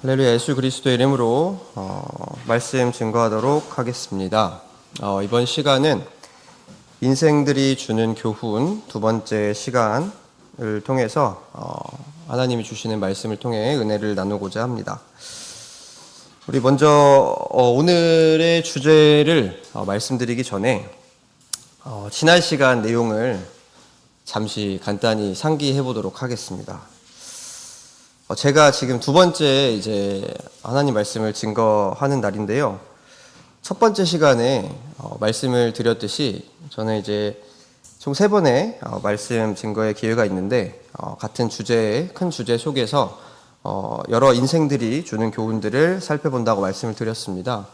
할렐루야. 예수 그리스도의 이름으로 말씀 증거하도록 하겠습니다. 이번 시간은 인생들이 주는 교훈 두 번째 시간을 통해서 하나님이 주시는 말씀을 통해 은혜를 나누고자 합니다. 우리 먼저 오늘의 주제를 말씀드리기 전에 지난 시간 내용을 잠시 간단히 상기해 보도록 하겠습니다. 제가 지금 두 번째 이제 하나님 말씀을 증거하는 날인데요. 첫 번째 시간에 말씀을 드렸듯이 저는 이제 총 3번의 말씀 증거의 기회가 있는데 같은 주제의 큰 주제 속에서 여러 인생들이 주는 교훈들을 살펴본다고 말씀을 드렸습니다.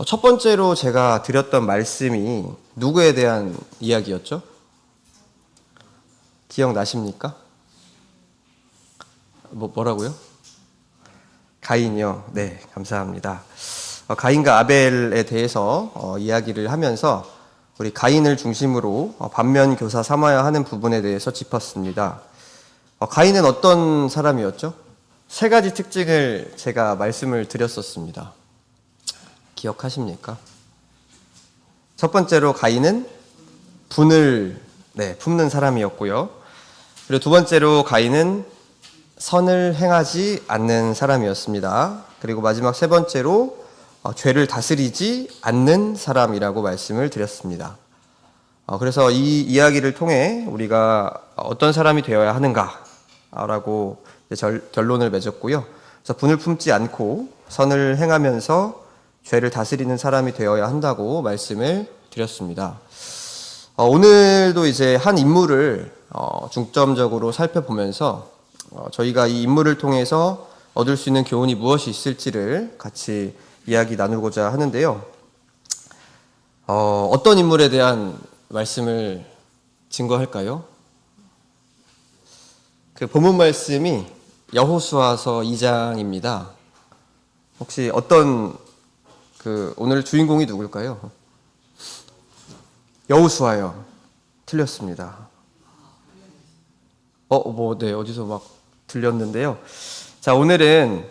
첫 번째로 제가 드렸던 말씀이 누구에 대한 이야기였죠? 기억나십니까? 뭐라고요? 가인이요. 네, 감사합니다. 가인과 아벨에 대해서 이야기를 하면서 우리 가인을 중심으로 반면 교사 삼아야 하는 부분에 대해서 짚었습니다. 가인은 어떤 사람이었죠? 3가지 특징을 제가 말씀을 드렸었습니다. 기억하십니까? 첫 번째로 가인은 분을 품는 사람이었고요. 그리고 두 번째로 가인은 선을 행하지 않는 사람이었습니다. 그리고 마지막 3번째로 죄를 다스리지 않는 사람이라고 말씀을 드렸습니다. 그래서 이 이야기를 통해 우리가 어떤 사람이 되어야 하는가라고 결론을 맺었고요. 그래서 분을 품지 않고 선을 행하면서 죄를 다스리는 사람이 되어야 한다고 말씀을 드렸습니다. 오늘도 이제 한 인물을 중점적으로 살펴보면서 저희가 이 인물을 통해서 얻을 수 있는 교훈이 무엇이 있을지를 같이 이야기 나누고자 하는데요. 어떤 인물에 대한 말씀을 증거할까요? 그 본문 말씀이 여호수아서 2장입니다. 혹시 오늘 주인공이 누굴까요? 여호수아요. 틀렸습니다. 어디서 막 들렸는데요. 자, 오늘은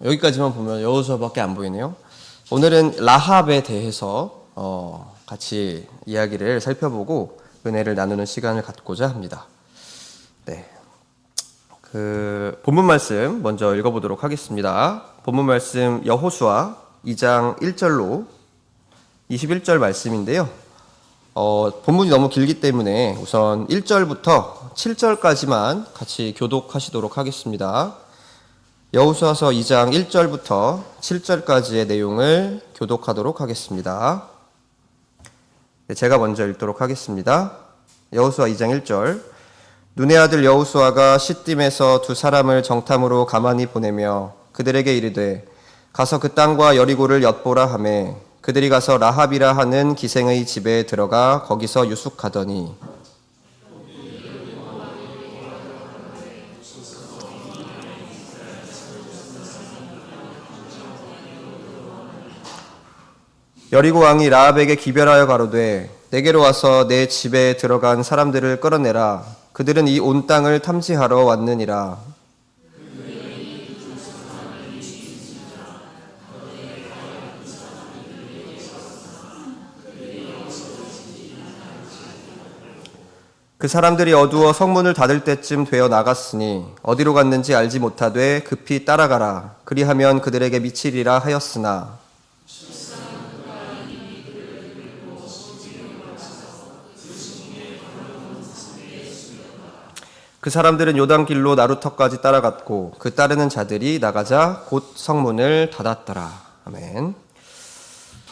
여기까지만 보면 여호수아밖에 안 보이네요. 오늘은 라합에 대해서 같이 이야기를 살펴보고 은혜를 나누는 시간을 갖고자 합니다. 네. 본문 말씀 먼저 읽어보도록 하겠습니다. 본문 말씀 여호수아 2장 1절로 21절 말씀인데요. 본문이 너무 길기 때문에 우선 1절부터 7절까지만 같이 교독하시도록 하겠습니다. 여호수아서 2장 1절부터 7절까지의 내용을 교독하도록 하겠습니다. 제가 먼저 읽도록 하겠습니다. 여호수아 2장 1절. 눈의 아들 여호수아가 시딤에서 2 사람을 정탐으로 가만히 보내며 그들에게 이르되 가서 그 땅과 여리고를 엿보라 하매 그들이 가서 라합이라 하는 기생의 집에 들어가 거기서 유숙하더니 여리고 왕이 라합에게 기별하여 가로되 내게로 와서 내 집에 들어간 사람들을 끌어내라. 그들은 이 온 땅을 탐지하러 왔느니라. 그 사람들이 어두워 성문을 닫을 때쯤 되어 나갔으니 어디로 갔는지 알지 못하되 급히 따라가라. 그리하면 그들에게 미치리라 하였으나 그 사람들은 요단길로 나루터까지 따라갔고 그 따르는 자들이 나가자 곧 성문을 닫았더라. 아멘.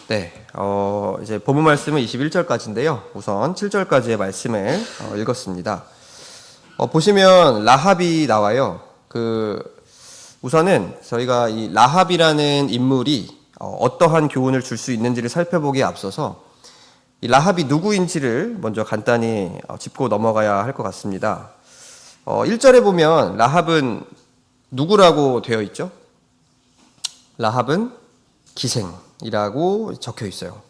네, 이제 본문 말씀은 21절까지인데요. 우선 7절까지의 말씀을 읽었습니다. 보시면 라합이 나와요. 우선은 저희가 이 라합이라는 인물이 어떠한 교훈을 줄 수 있는지를 살펴보기에 앞서서 이 라합이 누구인지를 먼저 간단히 짚고 넘어가야 할 것 같습니다. 1절에 보면 라합은 누구라고 되어 있죠? 라합은 기생이라고 적혀 있어요.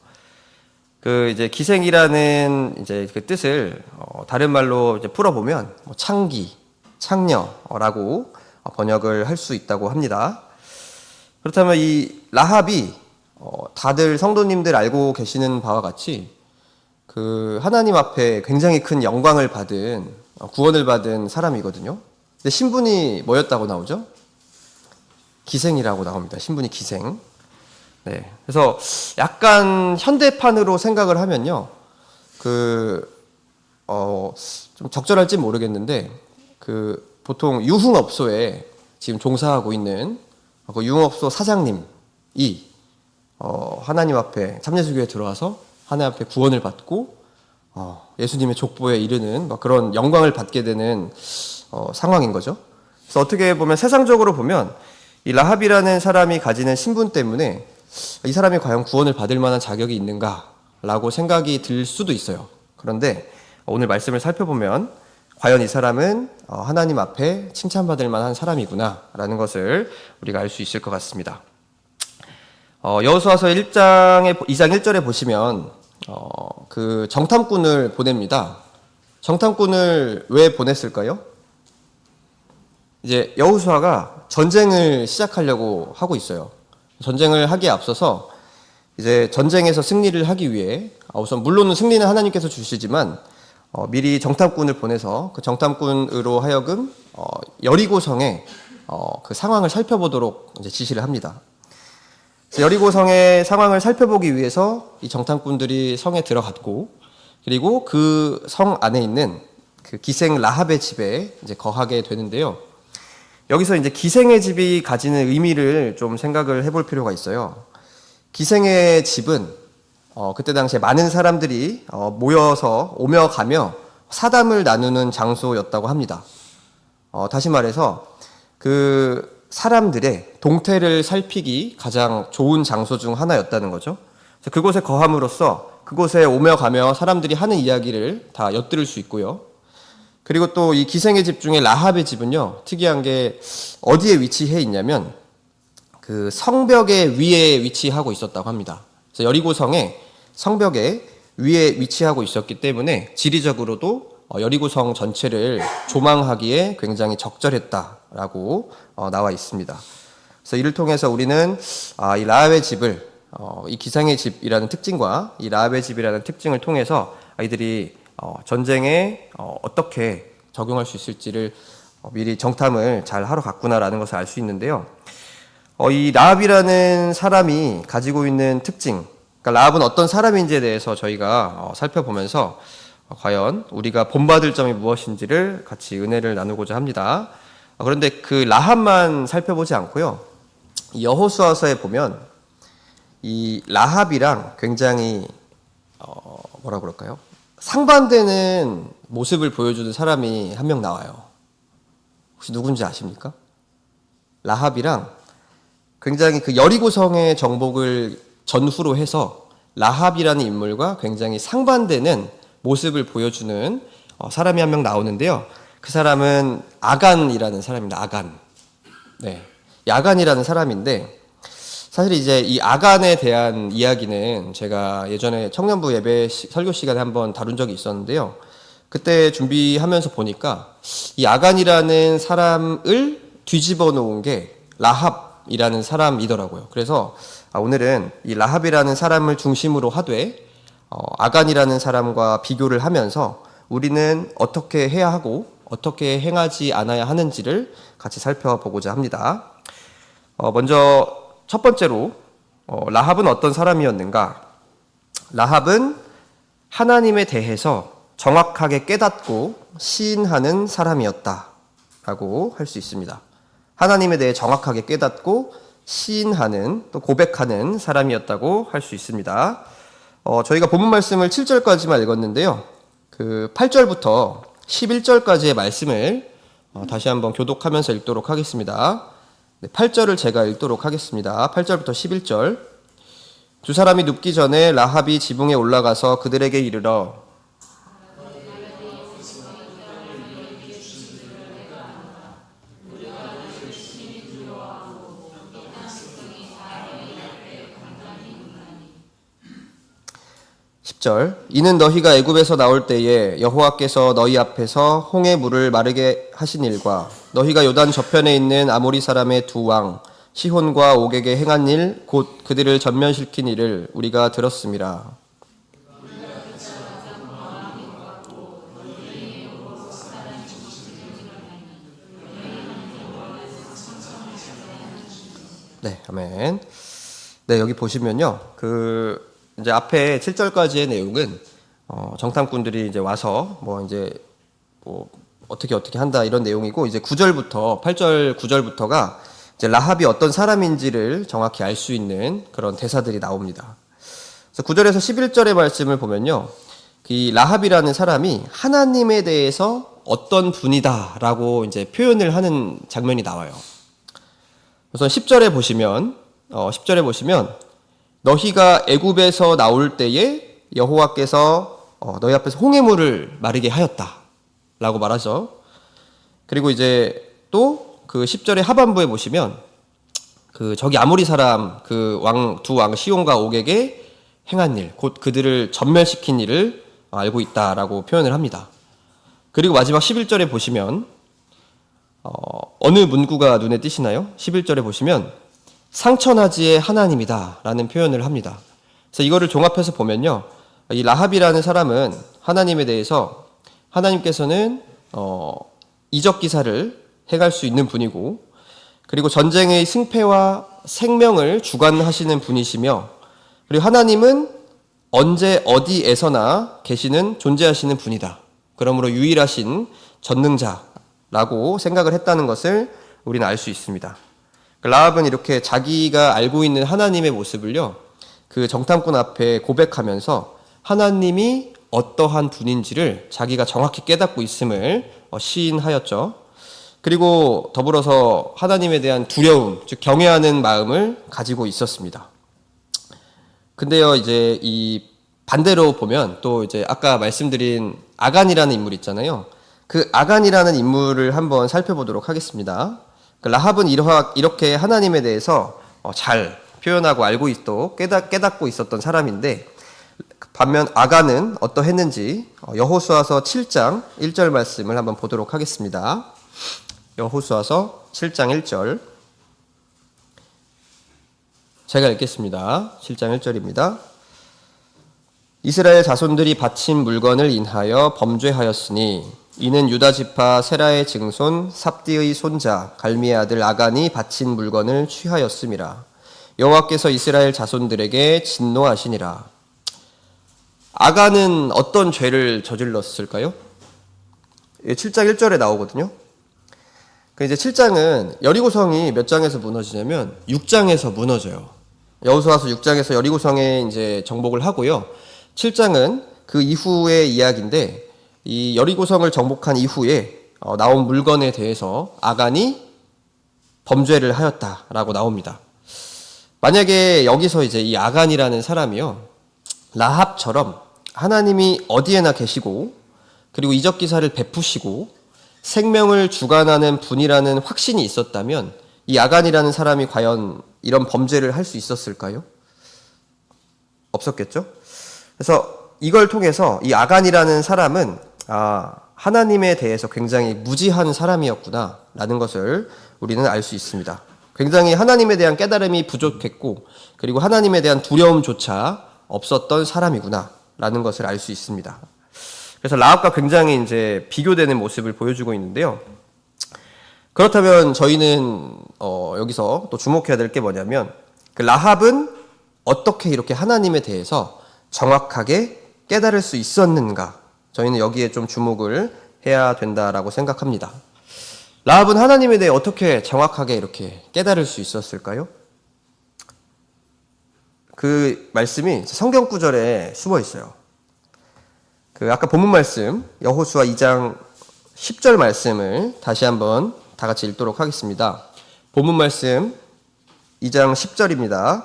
이제 기생이라는 이제 그 뜻을 다른 말로 이제 풀어보면 창기, 창녀라고 번역을 할 수 있다고 합니다. 그렇다면 이 라합이 다들 성도님들 알고 계시는 바와 같이 그 하나님 앞에 굉장히 큰 영광을 받은 구원을 받은 사람이거든요. 근데 신분이 뭐였다고 나오죠? 기생이라고 나옵니다. 신분이 기생. 네. 그래서 약간 현대판으로 생각을 하면요. 좀 적절할지 모르겠는데, 보통 유흥업소에 지금 종사하고 있는 그 유흥업소 사장님이, 하나님 앞에 참예수교에 들어와서 하나님 앞에 구원을 받고, 예수님의 족보에 이르는 그런 영광을 받게 되는 상황인 거죠. 그래서 어떻게 보면 세상적으로 보면 이 라합이라는 사람이 가지는 신분 때문에 이 사람이 과연 구원을 받을 만한 자격이 있는가라고 생각이 들 수도 있어요. 그런데 오늘 말씀을 살펴보면 과연 이 사람은 하나님 앞에 칭찬받을 만한 사람이구나라는 것을 우리가 알 수 있을 것 같습니다. 여호수아서 2장 1절에 보시면 그 정탐꾼을 보냅니다. 정탐꾼을 왜 보냈을까요? 이제 여호수아가 전쟁을 시작하려고 하고 있어요. 전쟁을 하기에 앞서서 이제 전쟁에서 승리를 하기 위해 우선 물론 승리는 하나님께서 주시지만 미리 정탐꾼을 보내서 그 정탐꾼으로 하여금 여리고성의 그 상황을 살펴보도록 이제 지시를 합니다. 그래서 여리고성의 상황을 살펴보기 위해서 이 정탐꾼들이 성에 들어갔고, 그리고 그 성 안에 있는 그 기생 라합의 집에 이제 거하게 되는데요. 여기서 이제 기생의 집이 가지는 의미를 좀 생각을 해볼 필요가 있어요. 기생의 집은 그때 당시에 많은 사람들이 모여서 오며 가며 사담을 나누는 장소였다고 합니다. 다시 말해서 그 사람들의 동태를 살피기 가장 좋은 장소 중 하나였다는 거죠. 그곳에 거함으로써 그곳에 오며 가며 사람들이 하는 이야기를 다 엿들을 수 있고요. 그리고 또 이 기생의 집 중에 라합의 집은요, 특이한 게 어디에 위치해 있냐면 그 성벽의 위에 위치하고 있었다고 합니다. 그래서 여리고성의 성벽의 위에 위치하고 있었기 때문에 지리적으로도 여리고성 전체를 조망하기에 굉장히 적절했다라고 나와 있습니다. 그래서 이를 통해서 우리는 이 라합의 집을 이 기생의 집이라는 특징과 이 라합의 집이라는 특징을 통해서 아이들이 전쟁에 어떻게 적용할 수 있을지를 미리 정탐을 잘 하러 갔구나라는 것을 알 수 있는데요. 이 라합이라는 사람이 가지고 있는 특징, 그러니까 라합은 어떤 사람인지에 대해서 저희가 살펴보면서 과연 우리가 본받을 점이 무엇인지를 같이 은혜를 나누고자 합니다. 그런데 그 라합만 살펴보지 않고요. 여호수아서에 보면 이 라합이랑 굉장히 뭐라 그럴까요? 상반되는 모습을 보여주는 사람이 한 명 나와요. 혹시 누군지 아십니까? 라합이랑 굉장히 그 여리고성의 정복을 전후로 해서 라합이라는 인물과 굉장히 상반되는 모습을 보여주는 사람이 한 명 나오는데요. 그 사람은 아간이라는 사람입니다. 아간. 네. 아간이라는 사람인데, 사실 이제 이 아간에 대한 이야기는 제가 예전에 청년부 예배 설교 시간에 한번 다룬 적이 있었는데요. 그때 준비하면서 보니까 이 아간이라는 사람을 뒤집어 놓은 게 라합이라는 사람이더라고요. 그래서 오늘은 이 라합이라는 사람을 중심으로 하되 아간이라는 사람과 비교를 하면서 우리는 어떻게 해야 하고 어떻게 행하지 않아야 하는지를 같이 살펴보고자 합니다. 먼저 첫 번째로 라합은 어떤 사람이었는가? 라합은 하나님에 대해서 정확하게 깨닫고 시인하는 사람이었다라고 할 수 있습니다. 하나님에 대해 정확하게 깨닫고 시인하는, 또 고백하는 사람이었다고 할 수 있습니다. 저희가 본문 말씀을 7절까지만 읽었는데요. 그 8절부터 11절까지의 말씀을 다시 한번 교독하면서 읽도록 하겠습니다. 8절을 제가 읽도록 하겠습니다. 8절부터 11절. 두 사람이 눕기 전에 라합이 지붕에 올라가서 그들에게 이르러 10절. 이는 너희가 애굽에서 나올 때에 여호와께서 너희 앞에서 홍해 물을 마르게 하신 일과 너희가 요단 저편에 있는 아모리 사람의 두 왕 시혼과 옥에게 행한 일 곧 그들을 전면시킨 일을 우리가 들었음이라. 네, 아멘. 네, 여기 보시면요. 이제 앞에 7절까지의 내용은, 정탐꾼들이 이제 와서, 어떻게 한다, 이런 내용이고, 이제 9절부터, 8절, 9절부터가 이제 라합이 어떤 사람인지를 정확히 알 수 있는 그런 대사들이 나옵니다. 그래서 9절에서 11절의 말씀을 보면요. 이 라합이라는 사람이 하나님에 대해서 어떤 분이다라고 이제 표현을 하는 장면이 나와요. 우선 10절에 보시면 너희가 애굽에서 나올 때에 여호와께서 너희 앞에서 홍해물을 마르게 하였다라고 말하죠. 그리고 이제 또 그 10절의 하반부에 보시면 저기 아모리 사람 두 왕 시온과 옥에게 행한 일, 곧 그들을 전멸시킨 일을 알고 있다라고 표현을 합니다. 그리고 마지막 11절에 보시면 어느 문구가 눈에 띄시나요? 11절에 보시면 상천하지의 하나님이다 라는 표현을 합니다. 그래서 이거를 종합해서 보면요. 이 라합이라는 사람은 하나님에 대해서 하나님께서는 이적 기사를 행할 수 있는 분이고 그리고 전쟁의 승패와 생명을 주관하시는 분이시며 그리고 하나님은 언제 어디에서나 계시는 존재하시는 분이다. 그러므로 유일하신 전능자라고 생각을 했다는 것을 우리는 알 수 있습니다. 라합은 이렇게 자기가 알고 있는 하나님의 모습을요, 그 정탐꾼 앞에 고백하면서 하나님이 어떠한 분인지를 자기가 정확히 깨닫고 있음을 시인하였죠. 그리고 더불어서 하나님에 대한 두려움, 즉 경외하는 마음을 가지고 있었습니다. 근데요, 이제 이 반대로 보면 또 이제 아까 말씀드린 아간이라는 인물 있잖아요. 그 아간이라는 인물을 한번 살펴보도록 하겠습니다. 라합은 이렇게 하나님에 대해서 잘 표현하고 알고 깨닫고 있었던 사람인데 반면 아간은 어떠했는지 여호수아서 7장 1절 말씀을 한번 보도록 하겠습니다. 여호수아서 7장 1절 제가 읽겠습니다. 7장 1절입니다. 이스라엘 자손들이 바친 물건을 인하여 범죄하였으니 이는 유다 지파 세라의 증손 삽디의 손자 갈미의 아들 아간이 바친 물건을 취하였음이라. 여호와께서 이스라엘 자손들에게 진노하시니라. 아간은 어떤 죄를 저질렀을까요? 7장 1절에 나오거든요. 이제 7장은 여리고성이 몇 장에서 무너지냐면 6장에서 무너져요. 여호수아서 6장에서 여리고성에 이제 정복을 하고요. 7장은 그 이후의 이야기인데 이 여리고성을 정복한 이후에 나온 물건에 대해서 아간이 범죄를 하였다라고 나옵니다. 만약에 여기서 이제 이 아간이라는 사람이요, 라합처럼 하나님이 어디에나 계시고 그리고 이적 기사를 베푸시고 생명을 주관하는 분이라는 확신이 있었다면 이 아간이라는 사람이 과연 이런 범죄를 할 수 있었을까요? 없었겠죠? 그래서 이걸 통해서 이 아간이라는 사람은 하나님에 대해서 굉장히 무지한 사람이었구나 라는 것을 우리는 알 수 있습니다. 굉장히 하나님에 대한 깨달음이 부족했고 그리고 하나님에 대한 두려움조차 없었던 사람이구나 라는 것을 알 수 있습니다. 그래서 라합과 굉장히 이제 비교되는 모습을 보여주고 있는데요. 그렇다면 저희는 여기서 또 주목해야 될 게 뭐냐면 그 라합은 어떻게 이렇게 하나님에 대해서 정확하게 깨달을 수 있었는가? 저희는 여기에 좀 주목을 해야 된다라고 생각합니다. 라합은 하나님에 대해 어떻게 정확하게 이렇게 깨달을 수 있었을까요? 그 말씀이 성경 구절에 숨어 있어요. 아까 본문 말씀 여호수아 2장 10절 말씀을 다시 한번 다 같이 읽도록 하겠습니다. 본문 말씀 2장 10절입니다.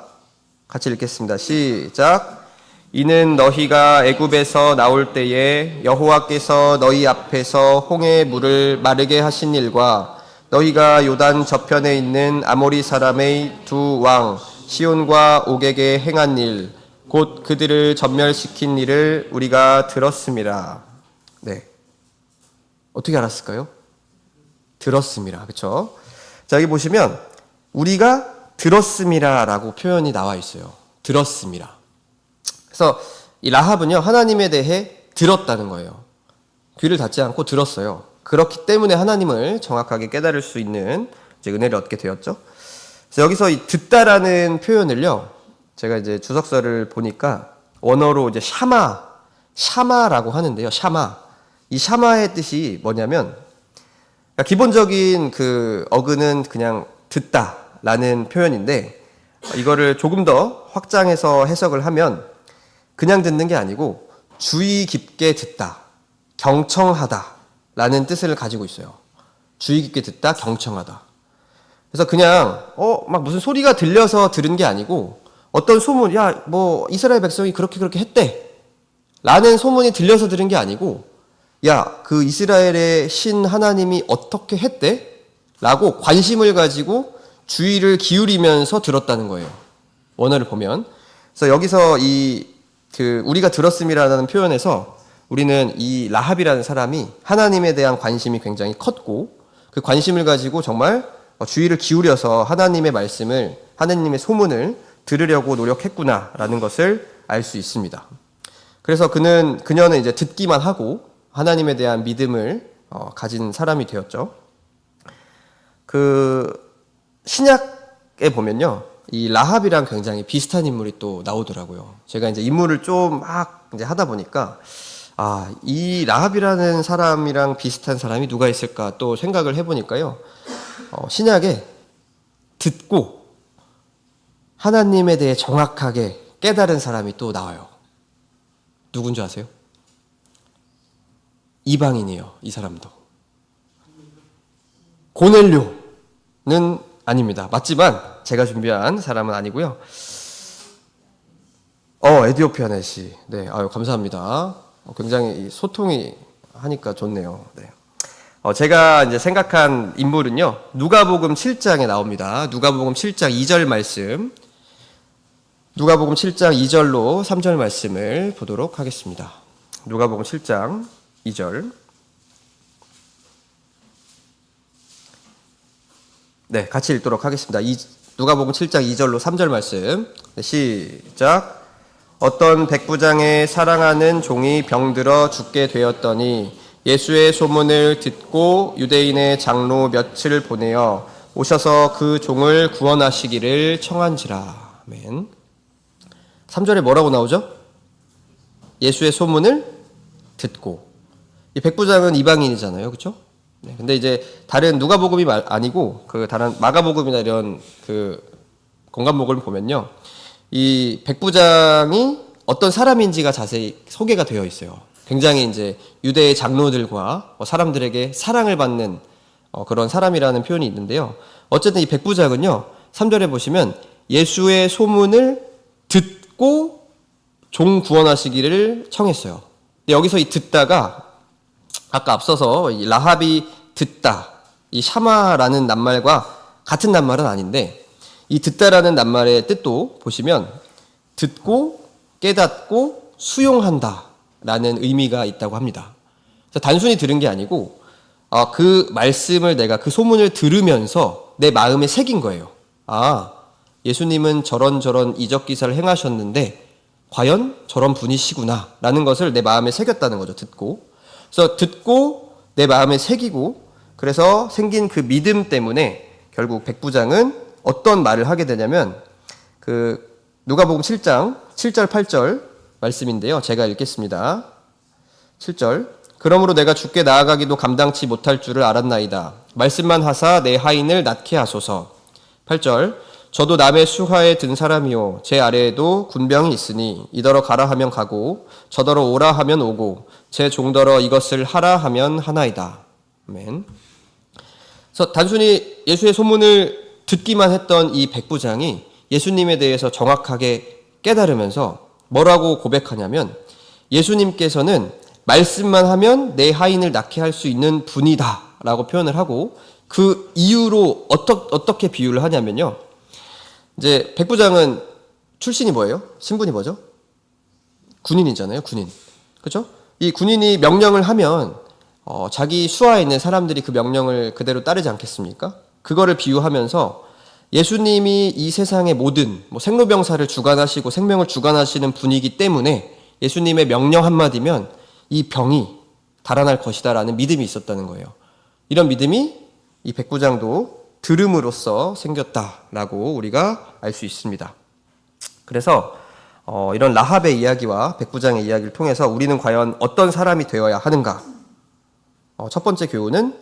같이 읽겠습니다. 시작. 이는 너희가 애굽에서 나올 때에 여호와께서 너희 앞에서 홍해 물을 마르게 하신 일과 너희가 요단 저편에 있는 아모리 사람의 두 왕 시온과 옥에게 행한 일 곧 그들을 전멸시킨 일을 우리가 들었습니다. 네. 어떻게 알았을까요? 들었습니다. 그렇죠? 자, 여기 보시면 우리가 들었습니다라고 표현이 나와 있어요. 들었습니다. 그래서 이 라합은요, 하나님에 대해 들었다는 거예요. 귀를 닫지 않고 들었어요. 그렇기 때문에 하나님을 정확하게 깨달을 수 있는 이제 은혜를 얻게 되었죠. 그래서 여기서 이 듣다라는 표현을요, 제가 이제 주석서를 보니까 원어로 이제 샤마라고 하는데요. 이 샤마의 뜻이 뭐냐면, 그러니까 기본적인 그 어근은 그냥 듣다라는 표현인데, 이거를 조금 더 확장해서 해석을 하면 그냥 듣는 게 아니고 주의 깊게 듣다, 경청하다라는 뜻을 가지고 있어요. 주의 깊게 듣다, 경청하다. 그래서 그냥 막 무슨 소리가 들려서 들은 게 아니고 어떤 소문, 야, 뭐 이스라엘 백성이 그렇게 했대 라는 소문이 들려서 들은 게 아니고, 야, 그 이스라엘의 신 하나님이 어떻게 했대? 라고 관심을 가지고 주의를 기울이면서 들었다는 거예요. 원어를 보면. 그래서 여기서 우리가 들었음이라는 표현에서 우리는 이 라합이라는 사람이 하나님에 대한 관심이 굉장히 컸고, 그 관심을 가지고 정말 주의를 기울여서 하나님의 말씀을, 하나님의 소문을 들으려고 노력했구나라는 것을 알 수 있습니다. 그래서 그녀는 이제 듣기만 하고 하나님에 대한 믿음을 가진 사람이 되었죠. 그 신약에 보면요, 이 라합이랑 굉장히 비슷한 인물이 또 나오더라고요. 제가 이제 인물을 좀 막 이제 하다 보니까 이 라합이라는 사람이랑 비슷한 사람이 누가 있을까 또 생각을 해보니까요, 신약에 듣고 하나님에 대해 정확하게 깨달은 사람이 또 나와요. 누군지 아세요? 이방인이에요. 이 사람도. 고넬료는 아닙니다. 맞지만 제가 준비한 사람은 아니고요. 에디오피아네 씨. 네, 감사합니다. 굉장히 소통이 하니까 좋네요. 네. 제가 이제 생각한 인물은요, 누가복음 7장에 나옵니다. 누가복음 7장 2절 말씀. 누가복음 7장 2절로 3절 말씀을 보도록 하겠습니다. 누가복음 7장 2절. 네, 같이 읽도록 하겠습니다. 누가복음 7장 2절로 3절 말씀. 네, 시작. 어떤 백부장의 사랑하는 종이 병들어 죽게 되었더니 예수의 소문을 듣고 유대인의 장로 몇을 보내어 오셔서 그 종을 구원하시기를 청한지라. 아멘. 3절에 뭐라고 나오죠? 예수의 소문을 듣고. 이 백부장은 이방인이잖아요. 그렇죠? 네, 근데 이제 다른 누가복음이 아니고 그 다른 마가복음이나 이런 그 건간복음을 보면요, 이 백부장이 어떤 사람인지가 자세히 소개가 되어 있어요. 굉장히 이제 유대의 장로들과 사람들에게 사랑을 받는 그런 사람이라는 표현이 있는데요. 어쨌든 이 백부장은요, 3절에 보시면 예수의 소문을 듣고 종 구원하시기를 청했어요. 근데 여기서 이 듣다가 아까 앞서서 이 라합이 듣다, 이 샤마라는 낱말과 같은 낱말은 아닌데, 이 듣다라는 낱말의 뜻도 보시면 듣고 깨닫고 수용한다 라는 의미가 있다고 합니다. 그래서 단순히 들은 게 아니고 그 말씀을 내가 그 소문을 들으면서 내 마음에 새긴 거예요. 예수님은 저런 이적기사를 행하셨는데 과연 저런 분이시구나 라는 것을 내 마음에 새겼다는 거죠. 그래서 듣고 내 마음에 새기고, 그래서 생긴 그 믿음 때문에 결국 백부장은 어떤 말을 하게 되냐면, 그 누가복음 7장 7절 8절 말씀인데요. 제가 읽겠습니다. 7절. 그러므로 내가 주께 나아가기도 감당치 못할 줄을 알았나이다. 말씀만 하사 내 하인을 낫게 하소서. 8절. 저도 남의 수하에 든 사람이요 제 아래에도 군병이 있으니 이더러 가라 하면 가고 저더러 오라 하면 오고 제 종더러 이것을 하라 하면 하나이다. 아멘. 그래서 단순히 예수의 소문을 듣기만 했던 이 백부장이 예수님에 대해서 정확하게 깨달으면서 뭐라고 고백하냐면, 예수님께서는 말씀만 하면 내 하인을 낳게 할 수 있는 분이다 라고 표현을 하고, 그 이유로 어떻게 비유를 하냐면요, 이제 백부장은 출신이 뭐예요? 신분이 뭐죠? 군인이잖아요, 군인. 그죠? 이 군인이 명령을 하면 자기 수하에 있는 사람들이 그 명령을 그대로 따르지 않겠습니까? 그거를 비유하면서 예수님이 이 세상의 모든 생로병사를 주관하시고 생명을 주관하시는 분이기 때문에 예수님의 명령 한마디면 이 병이 달아날 것이다 라는 믿음이 있었다는 거예요. 이런 믿음이 이 백부장도 들음으로써 생겼다라고 우리가 알 수 있습니다. 그래서 이런 라합의 이야기와 백부장의 이야기를 통해서 우리는 과연 어떤 사람이 되어야 하는가? 첫 번째 교훈은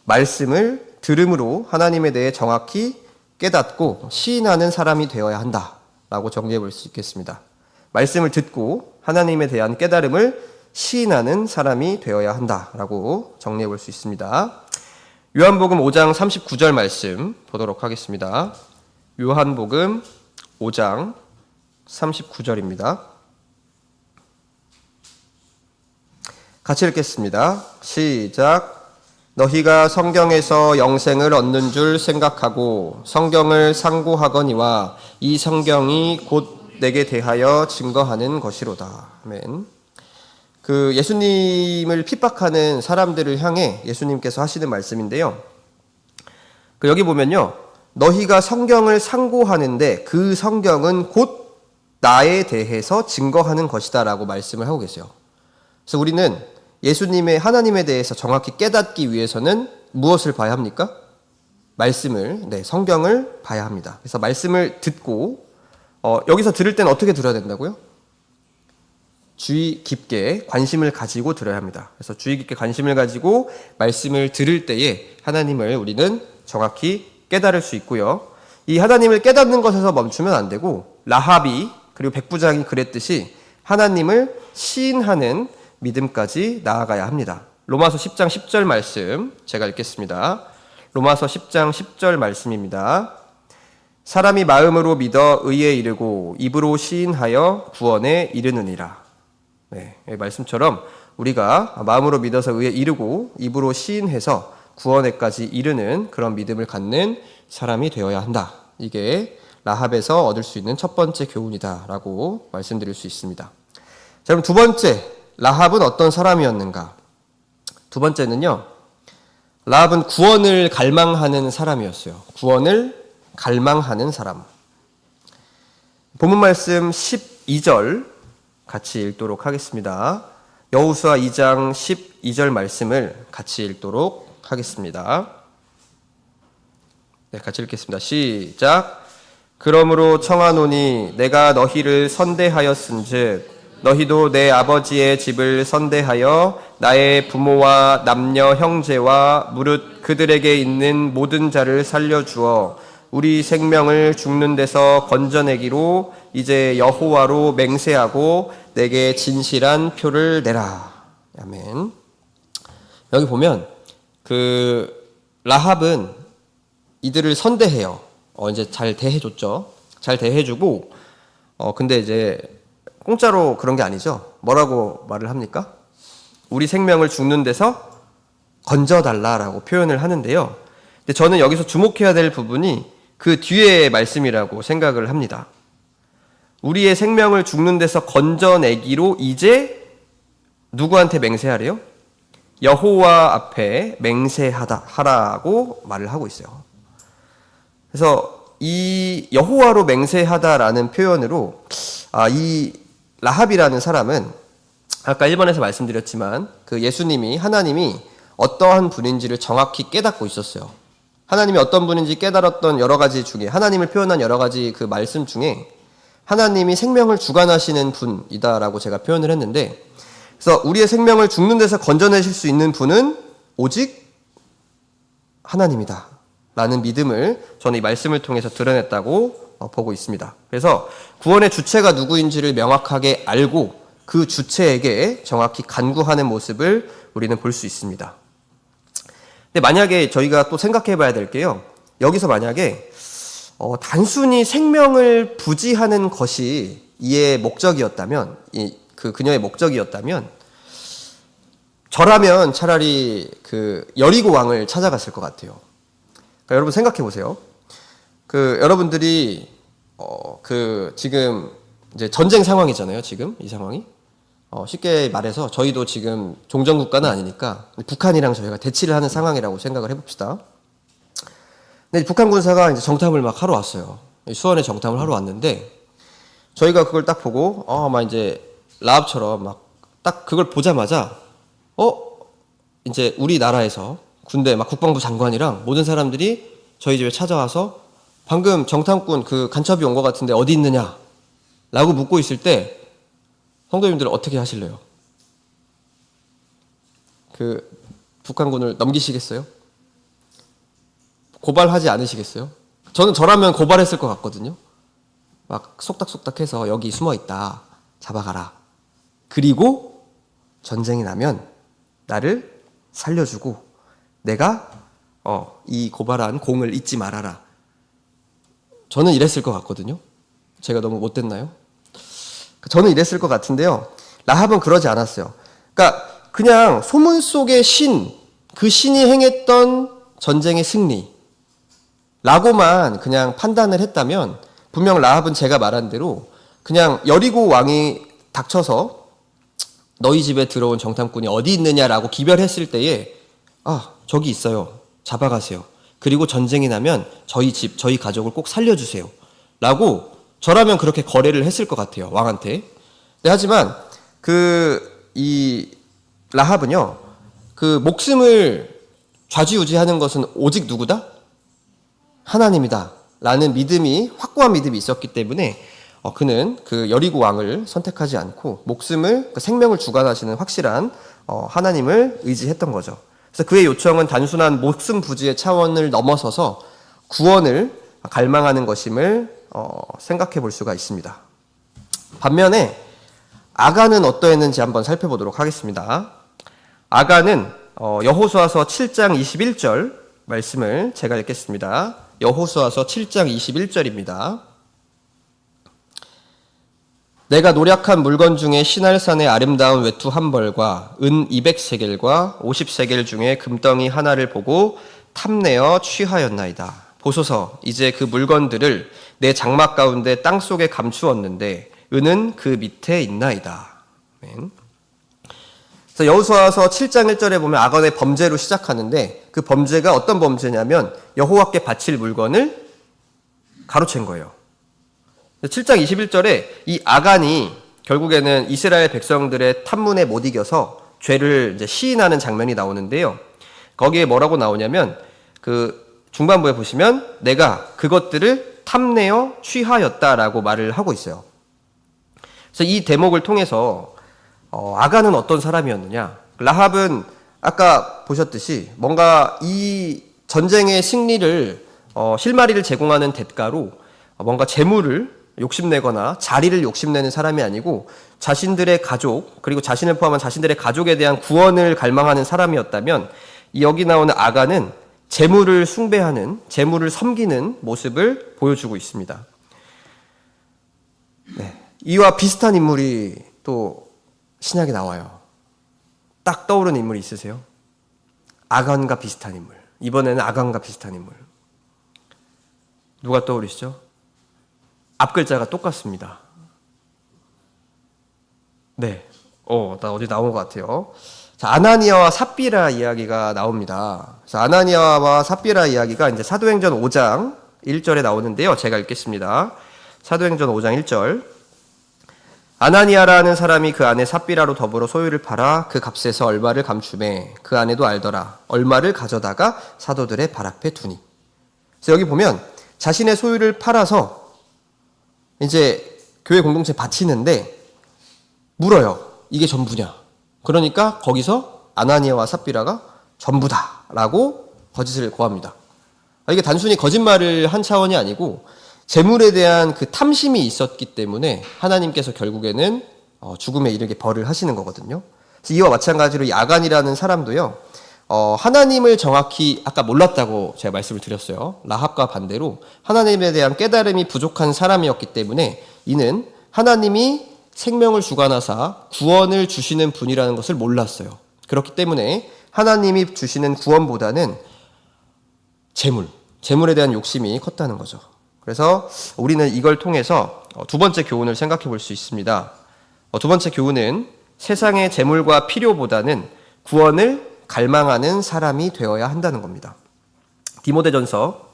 말씀을 들음으로 하나님에 대해 정확히 깨닫고 시인하는 사람이 되어야 한다라고 정리해 볼 수 있겠습니다. 말씀을 듣고 하나님에 대한 깨달음을 시인하는 사람이 되어야 한다라고 정리해 볼 수 있습니다. 요한복음 5장 39절 말씀 보도록 하겠습니다. 요한복음 5장 39절입니다. 같이 읽겠습니다. 시작. 너희가 성경에서 영생을 얻는 줄 생각하고 성경을 상고하거니와 이 성경이 곧 내게 대하여 증거하는 것이로다. 아멘. 그 예수님을 핍박하는 사람들을 향해 예수님께서 하시는 말씀인데요. 여기 보면요. 너희가 성경을 상고하는데 그 성경은 곧 나에 대해서 증거하는 것이다 라고 말씀을 하고 계세요. 그래서 우리는 예수님의 하나님에 대해서 정확히 깨닫기 위해서는 무엇을 봐야 합니까? 말씀을, 성경을 봐야 합니다. 그래서 말씀을 듣고 여기서 들을 때는 어떻게 들어야 된다고요? 주의 깊게 관심을 가지고 들어야 합니다. 그래서 주의 깊게 관심을 가지고 말씀을 들을 때에 하나님을 우리는 정확히 깨달을 수 있고요. 이 하나님을 깨닫는 것에서 멈추면 안 되고 라합이 그리고 백부장이 그랬듯이 하나님을 시인하는 믿음까지 나아가야 합니다. 로마서 10장 10절 말씀 제가 읽겠습니다. 로마서 10장 10절 말씀입니다. 사람이 마음으로 믿어 의에 이르고 입으로 시인하여 구원에 이르느니라. 말씀처럼 우리가 마음으로 믿어서 의에 이르고 입으로 시인해서 구원에까지 이르는 그런 믿음을 갖는 사람이 되어야 한다. 이게 라합에서 얻을 수 있는 첫 번째 교훈이다라고 말씀드릴 수 있습니다. 자, 그럼 두 번째, 라합은 어떤 사람이었는가? 두 번째는요, 라합은 구원을 갈망하는 사람이었어요. 구원을 갈망하는 사람. 본문 말씀 12절 같이 읽도록 하겠습니다. 여호수아 2장 12절 말씀을 같이 읽도록 하겠습니다. 같이 읽겠습니다. 시작. 그러므로 청하노니 내가 너희를 선대하였은즉 너희도 내 아버지의 집을 선대하여 나의 부모와 남녀 형제와 무릇 그들에게 있는 모든 자를 살려주어 우리 생명을 죽는 데서 건져내기로 이제 여호와로 맹세하고 내게 진실한 표를 내라. 아멘. 여기 보면 라합은 이들을 선대해요. 이제 잘 대해줬죠. 잘 대해주고 근데 이제 공짜로 그런 게 아니죠. 뭐라고 말을 합니까? 우리 생명을 죽는 데서 건져달라라고 표현을 하는데요. 근데 저는 여기서 주목해야 될 부분이 그 뒤에 말씀이라고 생각을 합니다. 우리의 생명을 죽는 데서 건져내기로 이제 누구한테 맹세하래요? 여호와 앞에 맹세하라고 말을 하고 있어요. 그래서 이 여호와로 맹세하다라는 표현으로 이 라합이라는 사람은 아까 1번에서 말씀드렸지만 예수님이 하나님이 어떠한 분인지를 정확히 깨닫고 있었어요. 하나님이 어떤 분인지 깨달았던 여러 가지 중에 하나님을 표현한 여러 가지 그 말씀 중에 하나님이 생명을 주관하시는 분이다라고 제가 표현을 했는데 그래서 우리의 생명을 죽는 데서 건져내실 수 있는 분은 오직 하나님이다 라는 믿음을 저는 이 말씀을 통해서 드러냈다고 보고 있습니다. 그래서 구원의 주체가 누구인지를 명확하게 알고 그 주체에게 정확히 간구하는 모습을 우리는 볼 수 있습니다. 근데 만약에 저희가 또 생각해 봐야 될 게요. 여기서 만약에 단순히 생명을 부지하는 것이 이의 목적이었다면, 그녀의 목적이었다면, 저라면 차라리 여리고 왕을 찾아갔을 것 같아요. 그러니까 여러분 생각해 보세요. 여러분들이 지금 이제 전쟁 상황이잖아요. 지금 이 상황이 쉽게 말해서 저희도 지금 종전국가는 아니니까 북한이랑 저희가 대치를 하는 상황이라고 생각을 해봅시다. 근데 북한 군사가 이제 정탐을 막 하러 왔어요. 수원에 정탐을 하러 왔는데 저희가 그걸 딱 보고 막 이제 라합처럼 막 딱 그걸 보자마자 이제 우리나라에서 군대 막 국방부 장관이랑 모든 사람들이 저희 집에 찾아와서 방금 정탐꾼 그 간첩이 온 것 같은데 어디 있느냐 라고 묻고 있을 때 성도님들 어떻게 하실래요? 그 북한군을 넘기시겠어요? 고발하지 않으시겠어요? 저는 저라면 고발했을 것 같거든요. 막 속닥속닥해서 여기 숨어 있다. 잡아가라. 그리고 전쟁이 나면 나를 살려주고 내가 이 고발한 공을 잊지 말아라. 저는 이랬을 것 같거든요. 제가 너무 못됐나요? 저는 이랬을 것 같은데요. 라합은 그러지 않았어요. 그러니까 그냥 소문 속의 그 신이 행했던 전쟁의 승리라고만 그냥 판단을 했다면 분명 라합은 제가 말한 대로 그냥 여리고 왕이 닥쳐서 너희 집에 들어온 정탐꾼이 어디 있느냐라고 기별했을 때에 저기 있어요. 잡아가세요. 그리고 전쟁이 나면 저희 집, 저희 가족을 꼭 살려주세요. 라고 저라면 그렇게 거래를 했을 것 같아요. 왕한테. 네, 하지만 이 라합은요. 그 목숨을 좌지우지하는 것은 오직 누구다? 하나님이다. 라는 믿음이 확고한 믿음이 있었기 때문에 그는 그 여리고 왕을 선택하지 않고 목숨을 그 생명을 주관하시는 확실한 하나님을 의지했던 거죠. 그래서 그의 요청은 단순한 목숨 부지의 차원을 넘어서서 구원을 갈망하는 것임을 생각해 볼 수가 있습니다. 반면에 아간은 어떠했는지 한번 살펴보도록 하겠습니다. 아간은 여호수아서 7장 21절 말씀을 제가 읽겠습니다. 여호수아서 7장 21절입니다. 내가 노력한 물건 중에 시날산의 아름다운 외투 한 벌과 은 200세겔과 50세겔 중에 금덩이 하나를 보고 탐내어 취하였나이다. 보소서 이제 그 물건들을 내 장막 가운데 땅속에 감추었는데 은은 그 밑에 있나이다. 아멘. 그래서 여호수아서 7장 1절에 보면 아간의 범죄로 시작하는데 그 범죄가 어떤 범죄냐면 여호와께 바칠 물건을 가로챈 거예요. 7장 21절에 이 아간이 결국에는 이스라엘 백성들의 탐문에 못 이겨서 죄를 이제 시인하는 장면이 나오는데요. 거기에 뭐라고 나오냐면 그 중반부에 보시면 내가 그것들을 탐내어 취하였다라고 말을 하고 있어요. 그래서 이 대목을 통해서 아간은 어떤 사람이었느냐? 라합은 아까 보셨듯이 뭔가 이 전쟁의 승리를 실마리를 제공하는 대가로 뭔가 재물을 욕심내거나 자리를 욕심내는 사람이 아니고 자신들의 가족 그리고 자신을 포함한 자신들의 가족에 대한 구원을 갈망하는 사람이었다면 여기 나오는 아간은 재물을 숭배하는 재물을 섬기는 모습을 보여주고 있습니다. 네. 이와 비슷한 인물이 또 신약에 나와요. 딱 떠오르는 인물이 있으세요? 아간과 비슷한 인물. 이번에는 아간과 비슷한 인물. 누가 떠오르시죠? 앞 글자가 똑같습니다. 네. 나 어디 나온 것 같아요. 자, 아나니아와 삽비라 이야기가 나옵니다. 그래서 아나니아와 삽비라 이야기가 이제 사도행전 5장 1절에 나오는데요. 제가 읽겠습니다. 사도행전 5장 1절. 아나니아라는 사람이 그 안에 삽비라로 더불어 소유를 팔아 그 값에서 얼마를 감추매 그 안에도 알더라. 얼마를 가져다가 사도들의 발 앞에 두니. 그래서 여기 보면 자신의 소유를 팔아서 이제 교회 공동체 바치는데 물어요. 이게 전부냐? 그러니까 거기서 아나니아와 삽비라가 전부다라고 거짓을 고합니다. 이게 단순히 거짓말을 한 차원이 아니고 재물에 대한 그 탐심이 있었기 때문에 하나님께서 결국에는 죽음에 이르게 벌을 하시는 거거든요. 그래서 이와 마찬가지로 이 아간이라는 사람도요. 하나님을 정확히 아까 몰랐다고 제가 말씀을 드렸어요. 라합과 반대로 하나님에 대한 깨달음이 부족한 사람이었기 때문에 이는 하나님이 생명을 주관하사 구원을 주시는 분이라는 것을 몰랐어요. 그렇기 때문에 하나님이 주시는 구원보다는 재물에 대한 욕심이 컸다는 거죠. 그래서 우리는 이걸 통해서 두 번째 교훈을 생각해 볼 수 있습니다. 두 번째 교훈은 세상의 재물과 필요보다는 구원을 갈망하는 사람이 되어야 한다는 겁니다. 디모데전서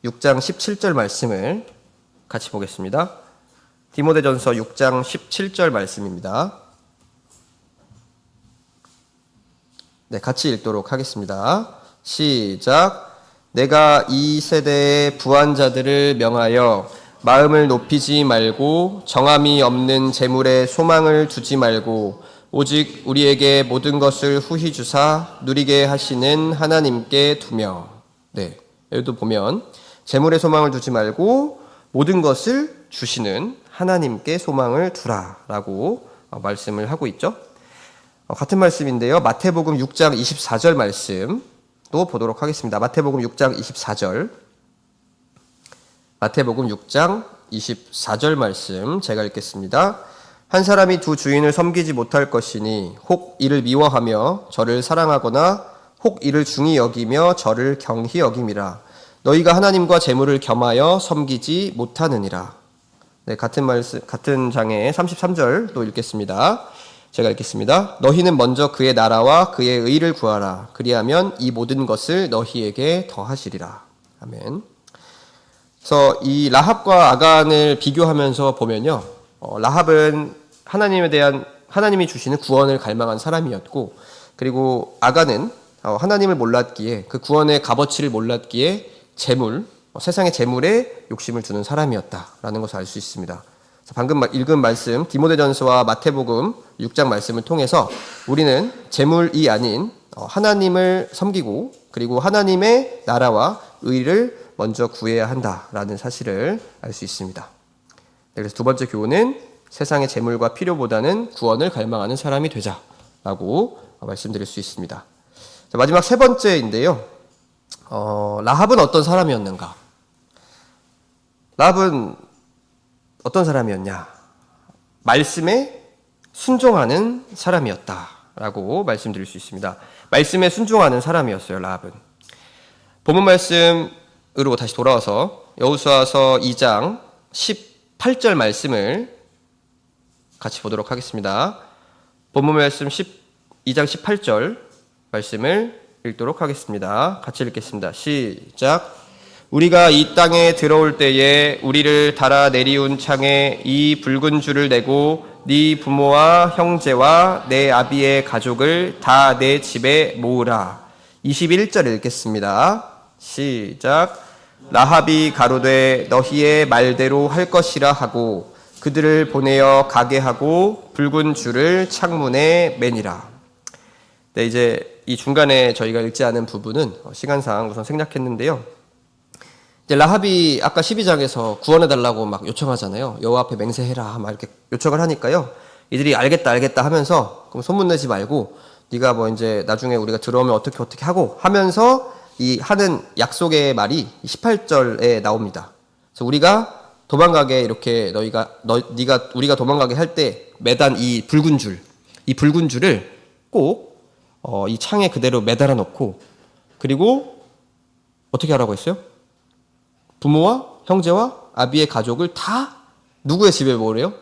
6장 17절 말씀을 같이 보겠습니다. 디모데전서 6장 17절 말씀입니다. 네, 같이 읽도록 하겠습니다. 시작. 내가 이 세대의 부한자들을 명하여 마음을 높이지 말고 정함이 없는 재물에 소망을 두지 말고 오직 우리에게 모든 것을 후히 주사 누리게 하시는 하나님께 두며. 네, 여기도 보면 재물에 소망을 두지 말고 모든 것을 주시는 하나님께 소망을 두라라고 말씀을 하고 있죠. 같은 말씀인데요. 마태복음 6장 24절 말씀도 보도록 하겠습니다. 마태복음 6장 24절. 마태복음 6장 24절 말씀 제가 읽겠습니다. 한 사람이 두 주인을 섬기지 못할 것이니 혹 이를 미워하며 저를 사랑하거나 혹 이를 중히 여기며 저를 경히 여김이라. 너희가 하나님과 재물을 겸하여 섬기지 못하느니라. 네, 같은 말씀, 같은 장의 33절 또 읽겠습니다. 제가 읽겠습니다. 너희는 먼저 그의 나라와 그의 의를 구하라. 그리하면 이 모든 것을 너희에게 더하시리라. 아멘. 그래서 이 라합과 아간을 비교하면서 보면요. 라합은 하나님이 주시는 구원을 갈망한 사람이었고, 그리고 아간은 하나님을 몰랐기에 그 구원의 값어치를 몰랐기에 세상의 재물에 욕심을 두는 사람이었다라는 것을 알 수 있습니다. 방금 읽은 말씀 디모데전서와 마태복음 6장 말씀을 통해서 우리는 재물이 아닌 하나님을 섬기고 그리고 하나님의 나라와 의를 먼저 구해야 한다라는 사실을 알 수 있습니다. 그래서 두 번째 교훈은 세상의 재물과 필요보다는 구원을 갈망하는 사람이 되자라고 말씀드릴 수 있습니다. 자, 마지막 세 번째인데요. 라합은 어떤 사람이었는가? 라합은 어떤 사람이었냐? 말씀에 순종하는 사람이었다라고 말씀드릴 수 있습니다. 말씀에 순종하는 사람이었어요, 라합은. 본문 말씀으로 다시 돌아와서 여호수아서 2장 18절 말씀을 같이 보도록 하겠습니다. 본문 말씀 2장 18절 말씀을 읽도록 하겠습니다. 같이 읽겠습니다. 시작. 우리가 이 땅에 들어올 때에 우리를 달아 내리운 창에 이 붉은 줄을 내고 네 부모와 형제와 내 아비의 가족을 다 내 집에 모으라. 21절 읽겠습니다. 시작. 라합이 가로되 너희의 말대로 할 것이라 하고 그들을 보내어 가게 하고 붉은 줄을 창문에 매니라. 네, 이제 이 중간에 저희가 읽지 않은 부분은 시간상 우선 생략했는데요. 이제 라합이 아까 12장에서 구원해달라고 막 요청하잖아요. 여호와 앞에 맹세해라 막 이렇게 요청을 하니까요. 이들이 알겠다 하면서 그럼 소문내지 말고 네가 뭐 이제 나중에 우리가 들어오면 어떻게 하고 하면서 이 하는 약속의 말이 18절에 나옵니다. 그래서 우리가 도망가게 이렇게 우리가 도망가게 할 때 매단 이 붉은 줄을 꼭 이 창에 그대로 매달아 놓고 그리고 어떻게 하라고 했어요? 부모와 형제와 아비의 가족을 다 누구의 집에 모으래요?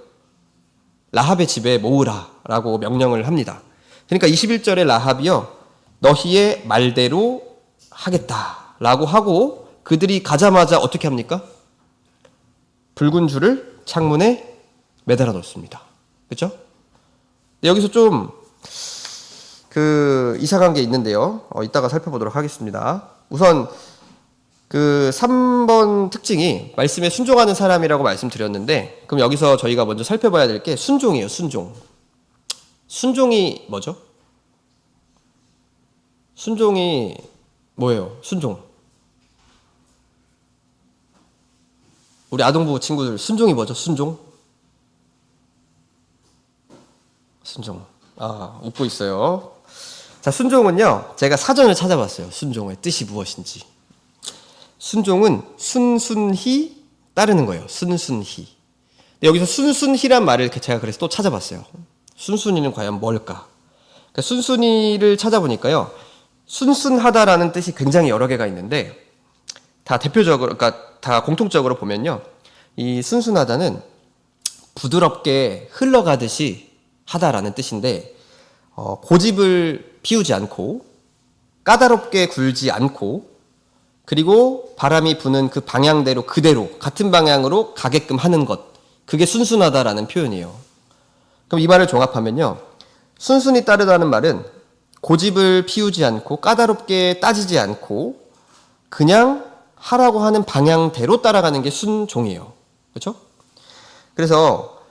라합의 집에 모으라라고 명령을 합니다. 그러니까 21절에 라합이요. 너희의 말대로 하겠다라고 하고 그들이 가자마자 어떻게 합니까? 붉은 줄을 창문에 매달아 놓습니다. 그렇죠? 여기서 좀 이상한 게 있는데요. 이따가 살펴보도록 하겠습니다. 우선 3번 특징이 말씀에 순종하는 사람이라고 말씀드렸는데 그럼 여기서 저희가 먼저 살펴봐야 될 게 순종이에요. 순종이 뭐죠? 순종이 뭐예요? 우리 아동부 친구들 순종이 뭐죠? 순종. 웃고 있어요. 자, 순종은요. 제가 사전을 찾아봤어요. 순종의 뜻이 무엇인지. 순종은 순순히 따르는 거예요. 순순히. 여기서 순순히란 말을 제가 그래서 또 찾아봤어요. 순순히는 과연 뭘까? 그러니까 순순히를 찾아보니까요. 순순하다라는 뜻이 굉장히 여러 개가 있는데 다 대표적으로, 그러니까 다 공통적으로 보면요. 이 순순하다는 부드럽게 흘러가듯이 하다라는 뜻인데 고집을 피우지 않고 까다롭게 굴지 않고 그리고 바람이 부는 그 방향대로 그대로 같은 방향으로 가게끔 하는 것, 그게 순순하다라는 표현이에요. 그럼 이 말을 종합하면요, 순순히 따르다는 말은 고집을 피우지 않고 까다롭게 따지지 않고 그냥 하라고 하는 방향대로 따라가는 게 순종이에요. 그렇죠? 그래서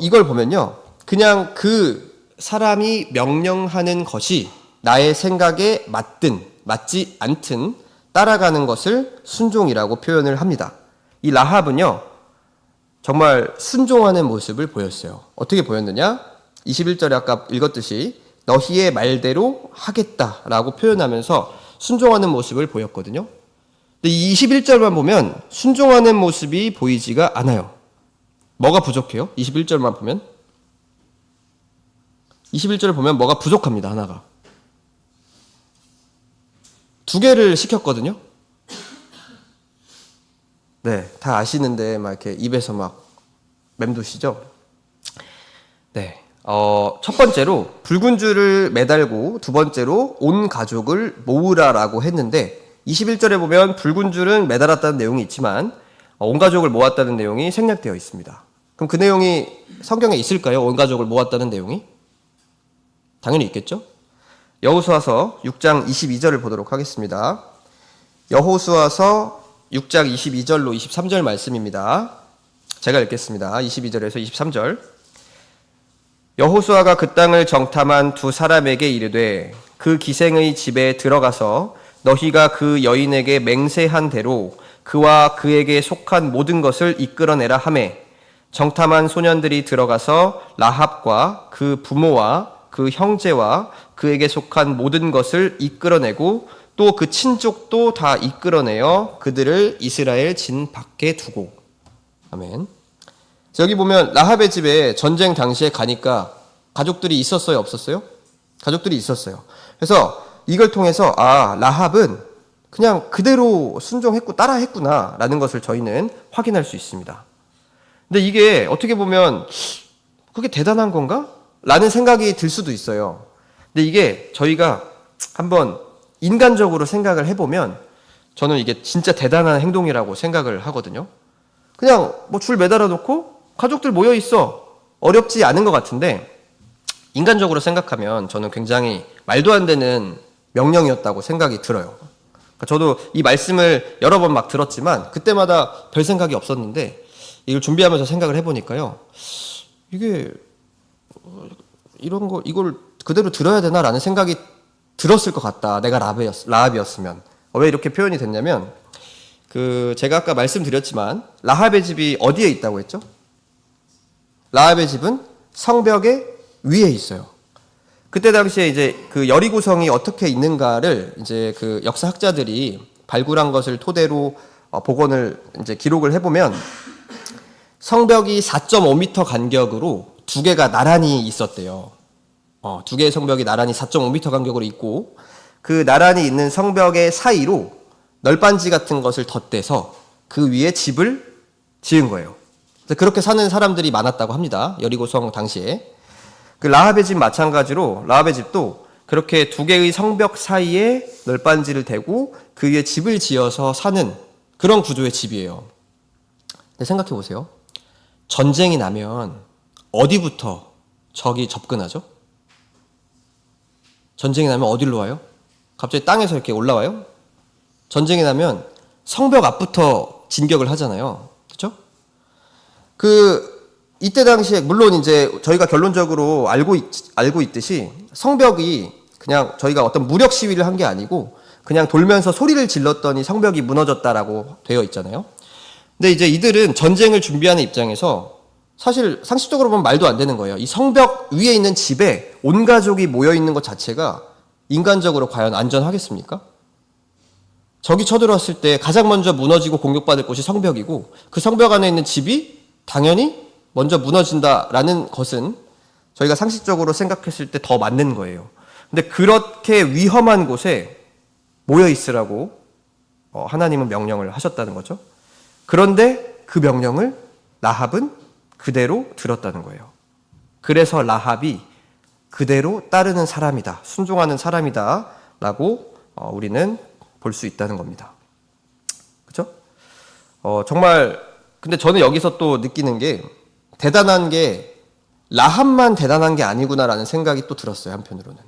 이걸 보면요, 그냥 그 사람이 명령하는 것이 나의 생각에 맞든 맞지 않든 따라가는 것을 순종이라고 표현을 합니다. 이 라합은요, 정말 순종하는 모습을 보였어요. 어떻게 보였느냐? 21절에 아까 읽었듯이 너희의 말대로 하겠다라고 표현하면서 순종하는 모습을 보였거든요. 근데 이 21절만 보면 순종하는 모습이 보이지가 않아요. 뭐가 부족해요? 21절만 보면 21절을 보면 뭐가 부족합니다. 하나가 두 개를 시켰거든요. 네, 다 아시는데 막 이렇게 입에서 막 맴도시죠. 네, 첫 번째로 붉은 줄을 매달고 두 번째로 온 가족을 모으라라고 했는데 21절에 보면 붉은 줄은 매달았다는 내용이 있지만 온 가족을 모았다는 내용이 생략되어 있습니다. 그럼 그 내용이 성경에 있을까요? 온 가족을 모았다는 내용이? 당연히 있겠죠? 여호수아서 6장 22절을 보도록 하겠습니다. 여호수아서 6장 22절로 23절 말씀입니다. 제가 읽겠습니다. 22절에서 23절. 여호수아가 그 땅을 정탐한 두 사람에게 이르되 그 기생의 집에 들어가서 너희가 그 여인에게 맹세한 대로 그와 그에게 속한 모든 것을 이끌어내라 하매 정탐한 소년들이 들어가서 라합과 그 부모와 그 형제와 그에게 속한 모든 것을 이끌어내고 또 그 친족도 다 이끌어내어 그들을 이스라엘 진 밖에 두고. 아멘. 여기 보면 라합의 집에 전쟁 당시에 가니까 가족들이 있었어요, 없었어요? 가족들이 있었어요. 그래서 이걸 통해서 라합은 그냥 그대로 순종했고 따라했구나 라는 것을 저희는 확인할 수 있습니다. 근데 이게 어떻게 보면 그게 대단한 건가? 라는 생각이 들 수도 있어요. 근데 이게 저희가 한번 인간적으로 생각을 해보면 저는 이게 진짜 대단한 행동이라고 생각을 하거든요. 그냥 뭐 줄 매달아 놓고 가족들 모여 있어. 어렵지 않은 것 같은데 인간적으로 생각하면 저는 굉장히 말도 안 되는 명령이었다고 생각이 들어요. 그러니까 저도 이 말씀을 여러 번 막 들었지만 그때마다 별 생각이 없었는데 이걸 준비하면서 생각을 해보니까요. 이게 이걸 그대로 들어야 되나라는 생각이 들었을 것 같다. 내가 라합이었으면. 왜 이렇게 표현이 됐냐면 제가 아까 말씀드렸지만 라합의 집이 어디에 있다고 했죠? 라합의 집은 성벽의 위에 있어요. 그때 당시에 이제 그 여리고성이 어떻게 있는가를 이제 그 역사학자들이 발굴한 것을 토대로 복원을 이제 기록을 해보면 성벽이 4.5m 간격으로 두 개가 나란히 있었대요. 두 개의 성벽이 나란히 4.5m 간격으로 있고 그 나란히 있는 성벽의 사이로 널빤지 같은 것을 덧대서 그 위에 집을 지은 거예요. 그렇게 사는 사람들이 많았다고 합니다. 여리고성 당시에. 그 라합의 집 마찬가지로 라합의 집도 그렇게 두 개의 성벽 사이에 널빤지를 대고 그 위에 집을 지어서 사는 그런 구조의 집이에요. 근데 생각해 보세요. 전쟁이 나면 어디부터 적이 접근하죠? 전쟁이 나면 어디로 와요? 갑자기 땅에서 이렇게 올라와요? 전쟁이 나면 성벽 앞부터 진격을 하잖아요. 그렇죠? 이때 당시에 물론 이제 저희가 결론적으로 알고 있듯이 성벽이 그냥 저희가 어떤 무력 시위를 한 게 아니고 그냥 돌면서 소리를 질렀더니 성벽이 무너졌다라고 되어 있잖아요. 근데 이제 이들은 전쟁을 준비하는 입장에서 사실 상식적으로 보면 말도 안 되는 거예요. 이 성벽 위에 있는 집에 온 가족이 모여 있는 것 자체가 인간적으로 과연 안전하겠습니까? 적이 쳐들어왔을 때 가장 먼저 무너지고 공격받을 곳이 성벽이고 그 성벽 안에 있는 집이 당연히 먼저 무너진다라는 것은 저희가 상식적으로 생각했을 때 더 맞는 거예요. 근데 그렇게 위험한 곳에 모여 있으라고 하나님은 명령을 하셨다는 거죠. 그런데 그 명령을 라합은 그대로 들었다는 거예요. 그래서 라합이 그대로 따르는 사람이다, 순종하는 사람이다 라고 우리는 볼 수 있다는 겁니다. 그렇죠? 정말 근데 저는 여기서 또 느끼는 게 대단한 게 라합만 대단한 게 아니구나라는 생각이 또 들었어요. 한편으로는.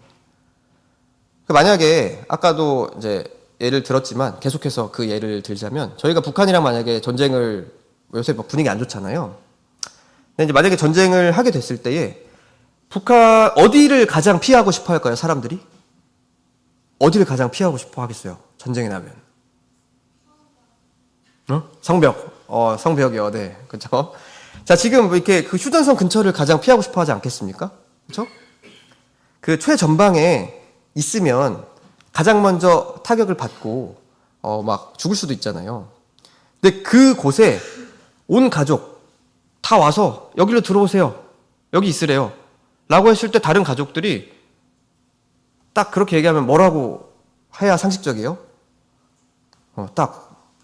만약에 아까도 이제 예를 들었지만 계속해서 그 예를 들자면 저희가 북한이랑 만약에 전쟁을 요새 막 분위기 안 좋잖아요. 근데 이제 만약에 전쟁을 하게 됐을 때에 북한 어디를 가장 피하고 싶어 할까요? 사람들이? 어디를 가장 피하고 싶어 하겠어요? 전쟁이 나면. 성벽. 성벽이요. 네. 그렇죠? 자, 지금 이렇게 그 휴전선 근처를 가장 피하고 싶어 하지 않겠습니까? 그렇죠? 그 최전방에 있으면 가장 먼저 타격을 받고 막 죽을 수도 있잖아요. 근데 그곳에 온 가족 다 와서 여기로 들어오세요. 여기 있으래요. 라고 했을 때 다른 가족들이 딱 그렇게 얘기하면 뭐라고 해야 상식적이에요?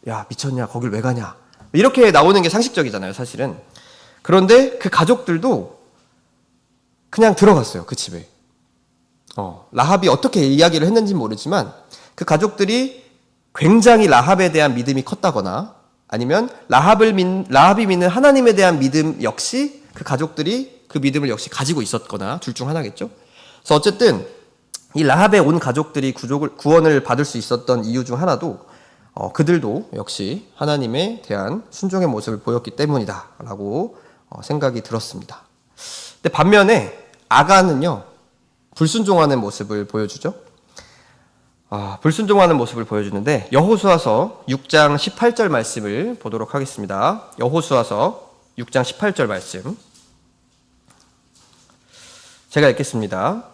야, 미쳤냐? 거길 왜 가냐? 이렇게 나오는 게 상식적이잖아요, 사실은. 그런데 그 가족들도 그냥 들어갔어요, 그 집에. 라합이 어떻게 이야기를 했는지 모르지만 그 가족들이 굉장히 라합에 대한 믿음이 컸다거나 아니면 라합이 믿는 하나님에 대한 믿음 역시 그 가족들이 그 믿음을 역시 가지고 있었거나 둘 중 하나겠죠. 그래서 어쨌든 이 라합의 온 가족들이 구원을 받을 수 있었던 이유 중 하나도 그들도 역시 하나님에 대한 순종의 모습을 보였기 때문이다라고 생각이 들었습니다. 근데 반면에 아간은요, 불순종하는 모습을 보여주죠. 불순종하는 모습을 보여주는데 여호수아서 6장 18절 말씀을 보도록 하겠습니다. 여호수아서 6장 18절 말씀. 제가 읽겠습니다.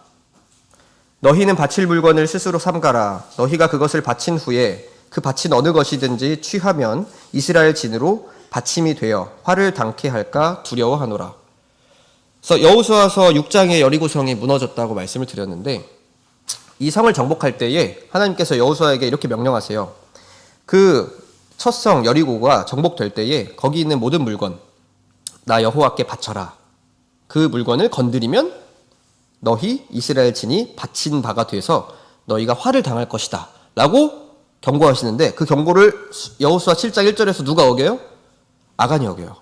너희는 바칠 물건을 스스로 삼가라. 너희가 그것을 바친 후에 그 바친 어느 것이든지 취하면 이스라엘 진으로 바침이 되어 화를 당케 할까 두려워하노라. 그래서 여호수아서 6장에 여리고성이 무너졌다고 말씀을 드렸는데 이 성을 정복할 때에 하나님께서 여호수아에게 이렇게 명령하세요. 그 첫 성 여리고가 정복될 때에 거기 있는 모든 물건 나 여호와께 바쳐라. 그 물건을 건드리면 너희 이스라엘 진이 바친 바가 돼서 너희가 화를 당할 것이다 라고 경고하시는데 그 경고를 여호수아 7장 1절에서 누가 어겨요? 아간이 어겨요.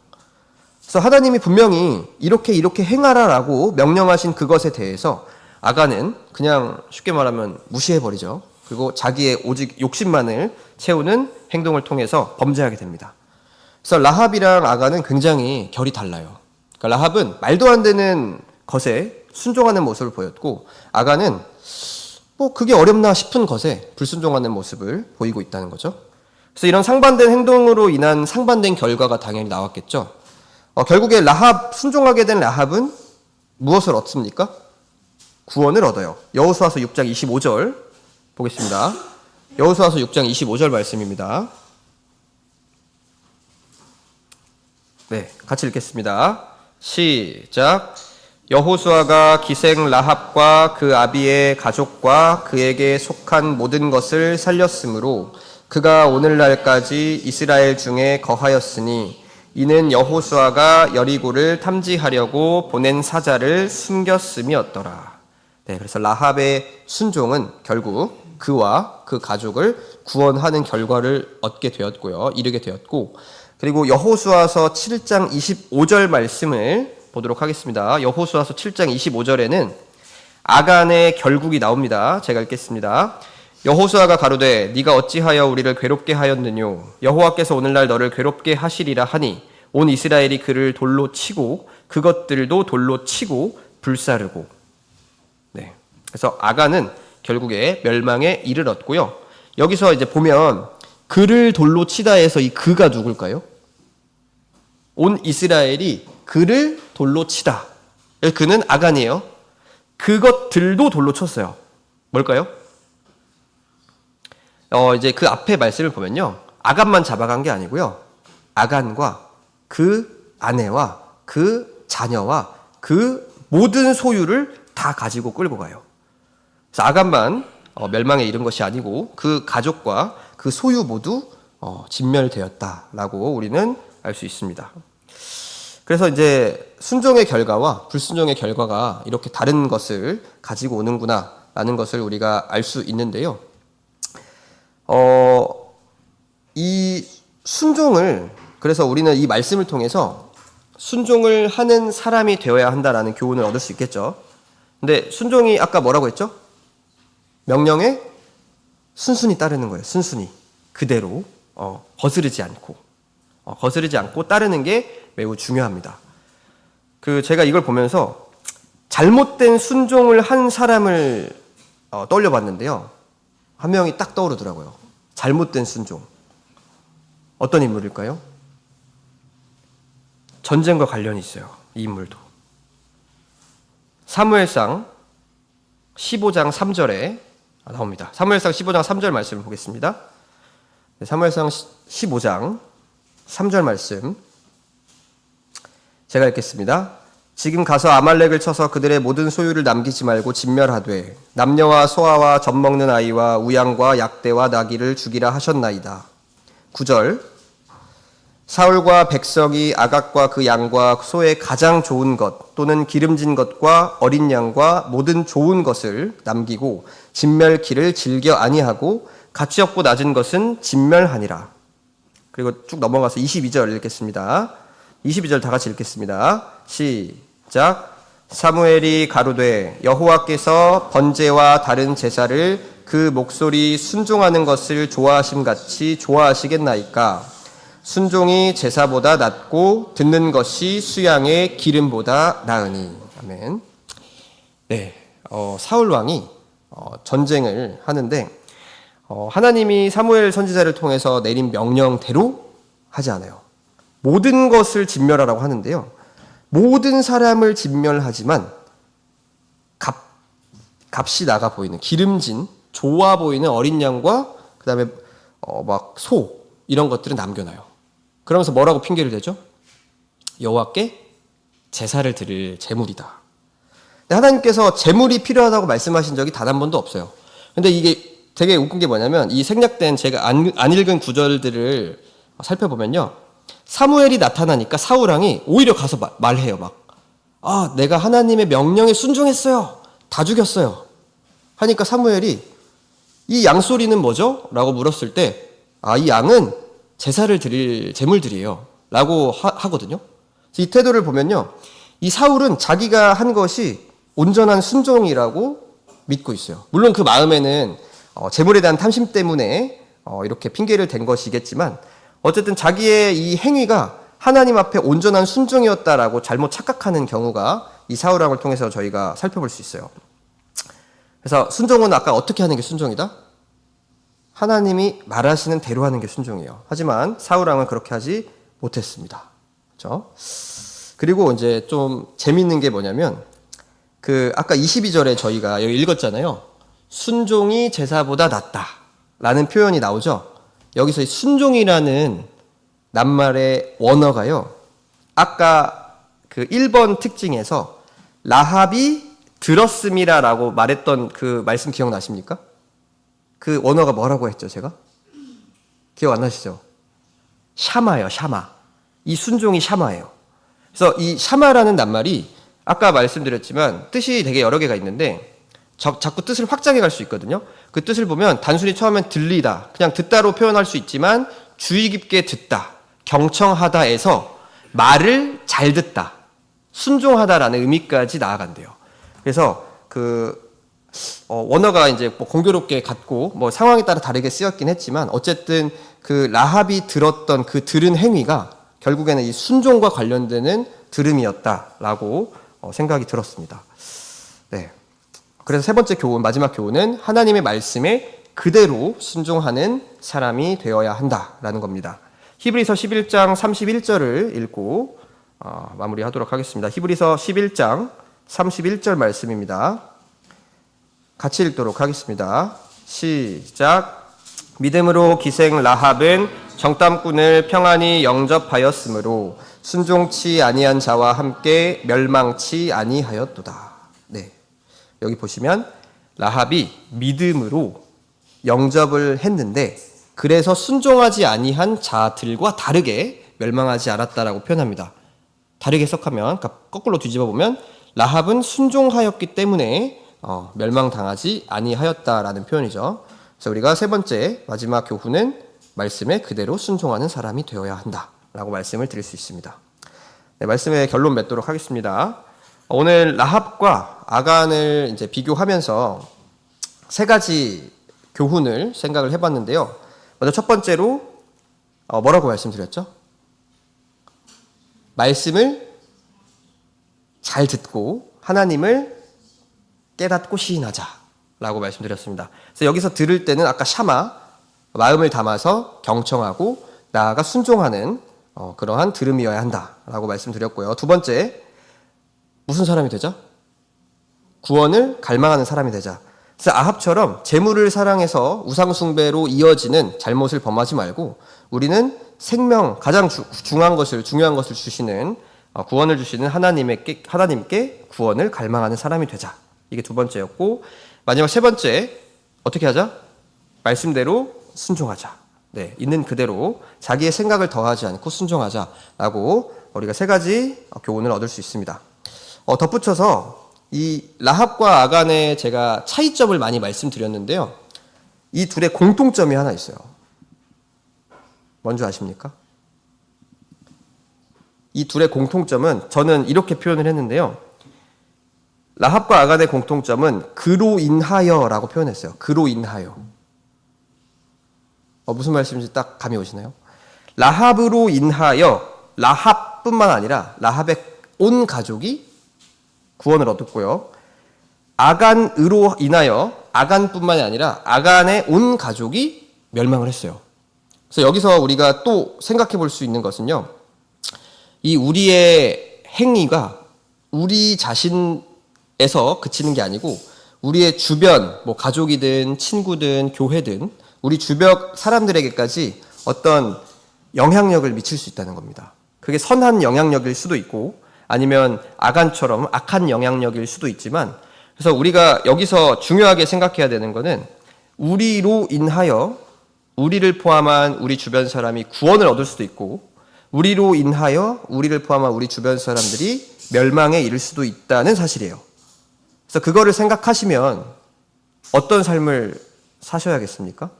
그래서 하나님이 분명히 이렇게 행하라라고 명령하신 그것에 대해서 아간은 그냥 쉽게 말하면 무시해버리죠. 그리고 자기의 오직 욕심만을 채우는 행동을 통해서 범죄하게 됩니다. 그래서 라합이랑 아간은 굉장히 결이 달라요. 그러니까 라합은 말도 안 되는 것에 순종하는 모습을 보였고 아간은 그게 어렵나 싶은 것에 불순종하는 모습을 보이고 있다는 거죠. 그래서 이런 상반된 행동으로 인한 상반된 결과가 당연히 나왔겠죠. 결국에 순종하게 된 라합은 무엇을 얻습니까? 구원을 얻어요. 여호수아서 6장 25절 보겠습니다. 여호수아서 6장 25절 말씀입니다. 네, 같이 읽겠습니다. 시작. 여호수아가 기생 라합과 그 아비의 가족과 그에게 속한 모든 것을 살렸으므로 그가 오늘날까지 이스라엘 중에 거하였으니 이는 여호수아가 여리고를 탐지하려고 보낸 사자를 숨겼음이었더라. 네, 그래서 라합의 순종은 결국 그와 그 가족을 구원하는 결과를 얻게 되었고요. 이르게 되었고, 그리고 여호수아서 7장 25절 말씀을 보도록 하겠습니다. 여호수아서 7장 25절에는 아간의 결국이 나옵니다. 제가 읽겠습니다. 여호수아가 가로되 네가 어찌하여 우리를 괴롭게 하였느뇨 여호와께서 오늘날 너를 괴롭게 하시리라 하니 온 이스라엘이 그를 돌로 치고 그것들도 돌로 치고 불사르고. 네. 그래서 아간은 결국에 멸망에 이르렀고요. 여기서 이제 보면 그를 돌로 치다에서 이 그가 누굴까요? 온 이스라엘이 그를 돌로 치다. 그는 아간이에요. 그것들도 돌로 쳤어요. 뭘까요? 이제 그 앞에 말씀을 보면요. 아간만 잡아간 게 아니고요. 아간과 그 아내와 그 자녀와 그 모든 소유를 다 가지고 끌고 가요. 그래서 아간만 멸망에 이른 것이 아니고 그 가족과 그 소유 모두 진멸되었다라고 우리는 알 수 있습니다. 그래서 이제 순종의 결과와 불순종의 결과가 이렇게 다른 것을 가지고 오는구나 라는 것을 우리가 알 수 있는데요. 이 순종을, 그래서 우리는 이 말씀을 통해서 순종을 하는 사람이 되어야 한다라는 교훈을 얻을 수 있겠죠. 근데 순종이 아까 뭐라고 했죠? 명령에 순순히 따르는 거예요. 순순히. 그대로 거스르지 않고 따르는 게 매우 중요합니다. 제가 이걸 보면서 잘못된 순종을 한 사람을 떠올려 봤는데요. 한 명이 딱 떠오르더라고요. 잘못된 순종. 어떤 인물일까요? 전쟁과 관련이 있어요. 이 인물도. 사무엘상 15장 3절에 나옵니다. 사무엘상 15장 3절 말씀을 보겠습니다. 사무엘상 15장 3절 말씀 제가 읽겠습니다. 지금 가서 아말렉을 쳐서 그들의 모든 소유를 남기지 말고 진멸하되 남녀와 소아와 젖먹는 아이와 우양과 약대와 나귀를 죽이라 하셨나이다. 9절 사울과 백성이 아각과 그 양과 소의 가장 좋은 것 또는 기름진 것과 어린 양과 모든 좋은 것을 남기고 진멸기를 즐겨 아니하고 가치 없고 낮은 것은 진멸하니라. 그리고 쭉 넘어가서 22절 읽겠습니다. 22절 다 같이 읽겠습니다. 시작. 사무엘이 가로되 여호와께서 번제와 다른 제사를 그 목소리 순종하는 것을 좋아하심같이 좋아하시겠나이까. 순종이 제사보다 낫고 듣는 것이 수양의 기름보다 나으니. 아멘. 네, 사울 왕이 전쟁을 하는데 하나님이 사무엘 선지자를 통해서 내린 명령대로 하지 않아요. 모든 것을 진멸하라고 하는데요. 모든 사람을 진멸하지만 값이 나가 보이는 기름진 좋아 보이는 어린 양과 그다음에 막 소 이런 것들은 남겨놔요. 그러면서 뭐라고 핑계를 대죠? 여호와께 제사를 드릴 제물이다. 하나님께서 제물이 필요하다고 말씀하신 적이 단 한 번도 없어요. 근데 이게 되게 웃긴 게 뭐냐면 이 생략된 제가 안 읽은 구절들을 살펴보면요. 사무엘이 나타나니까 사울 왕이 오히려 가서 말해요. 내가 하나님의 명령에 순종했어요. 다 죽였어요. 하니까 사무엘이 이 양소리는 뭐죠? 라고 물었을 때 이 양은 제사를 드릴 제물들이에요. 라고 하거든요. 그래서 이 태도를 보면요. 이 사울은 자기가 한 것이 온전한 순종이라고 믿고 있어요. 물론 그 마음에는 제물에 대한 탐심 때문에 이렇게 핑계를 댄 것이겠지만 어쨌든 자기의 이 행위가 하나님 앞에 온전한 순종이었다라고 잘못 착각하는 경우가 이 사울 왕을 통해서 저희가 살펴볼 수 있어요. 그래서 순종은 아까 어떻게 하는 게 순종이다? 하나님이 말하시는 대로 하는 게 순종이에요. 하지만 사울 왕은 그렇게 하지 못했습니다. 그렇죠? 그리고 이제 좀 재밌는 게 뭐냐면 아까 22절에 저희가 여기 읽었잖아요. 순종이 제사보다 낫다라는 표현이 나오죠. 여기서 순종이라는 낱말의 원어가요. 아까 1번 특징에서 라합이 들었음이라라고 말했던 그 말씀 기억나십니까? 그 원어가 뭐라고 했죠, 제가? 기억 안 나시죠? 샤마예요, 샤마. 이 순종이 샤마예요. 그래서 이 샤마라는 낱말이 아까 말씀드렸지만 뜻이 되게 여러 개가 있는데 자꾸 뜻을 확장해 갈 수 있거든요. 그 뜻을 보면 단순히 처음엔 들리다, 그냥 듣다로 표현할 수 있지만 주의 깊게 듣다, 경청하다에서 말을 잘 듣다, 순종하다라는 의미까지 나아간대요. 그래서 원어가 이제 공교롭게 같고 상황에 따라 다르게 쓰였긴 했지만 어쨌든 라합이 들었던 들은 행위가 결국에는 이 순종과 관련되는 들음이었다라고 생각이 들었습니다. 네. 그래서 세 번째 교훈, 마지막 교훈은 하나님의 말씀에 그대로 순종하는 사람이 되어야 한다라는 겁니다. 히브리서 11장 31절을 읽고 마무리하도록 하겠습니다. 히브리서 11장 31절 말씀입니다. 같이 읽도록 하겠습니다. 시작. 믿음으로 기생 라합은 정탐꾼을 평안히 영접하였으므로 순종치 아니한 자와 함께 멸망치 아니하였도다. 네, 여기 보시면 라합이 믿음으로 영접을 했는데 그래서 순종하지 아니한 자들과 다르게 멸망하지 않았다라고 표현합니다. 다르게 해석하면, 그러니까 거꾸로 뒤집어 보면 라합은 순종하였기 때문에 멸망당하지 아니하였다라는 표현이죠. 그래서 우리가 세 번째 마지막 교훈은 말씀에 그대로 순종하는 사람이 되어야 한다라고 말씀을 드릴 수 있습니다. 네, 말씀의 결론 맺도록 하겠습니다. 오늘 라합과 아간을 이제 비교하면서 세 가지 교훈을 생각을 해봤는데요. 먼저 첫 번째로 뭐라고 말씀드렸죠? 말씀을 잘 듣고 하나님을 깨닫고 시인하자라고 말씀드렸습니다. 그래서 여기서 들을 때는 아까 샤마, 마음을 담아서 경청하고 나아가 순종하는 그러한 들음이어야 한다라고 말씀드렸고요. 두 번째, 무슨 사람이 되자? 구원을 갈망하는 사람이 되자. 그래서 아합처럼 재물을 사랑해서 우상숭배로 이어지는 잘못을 범하지 말고 우리는 생명, 가장 중요한 것을 주시는 구원을 주시는 하나님께 구원을 갈망하는 사람이 되자. 이게 두 번째였고, 마지막 세 번째, 어떻게 하자? 말씀대로 순종하자. 네, 있는 그대로 자기의 생각을 더하지 않고 순종하자라고 우리가 세 가지 교훈을 얻을 수 있습니다. 덧붙여서 이 라합과 아간의 제가 차이점을 많이 말씀드렸는데요. 이 둘의 공통점이 하나 있어요. 뭔지 아십니까? 이 둘의 공통점은 저는 이렇게 표현을 했는데요. 라합과 아간의 공통점은 그로 인하여라고 표현했어요. 그로 인하여. 무슨 말씀인지 딱 감이 오시나요? 라합으로 인하여 라합뿐만 아니라 라합의 온 가족이 구원을 얻었고요. 아간으로 인하여 아간뿐만이 아니라 아간의 온 가족이 멸망을 했어요. 그래서 여기서 우리가 또 생각해 볼 수 있는 것은요. 이 우리의 행위가 우리 자신에서 그치는 게 아니고 우리의 주변, 뭐 가족이든 친구든 교회든 우리 주변 사람들에게까지 어떤 영향력을 미칠 수 있다는 겁니다. 그게 선한 영향력일 수도 있고 아니면 아간처럼 악한 영향력일 수도 있지만, 그래서 우리가 여기서 중요하게 생각해야 되는 것은 우리로 인하여 우리를 포함한 우리 주변 사람이 구원을 얻을 수도 있고 우리로 인하여 우리를 포함한 우리 주변 사람들이 멸망에 이를 수도 있다는 사실이에요. 그래서 그거를 생각하시면 어떤 삶을 사셔야겠습니까?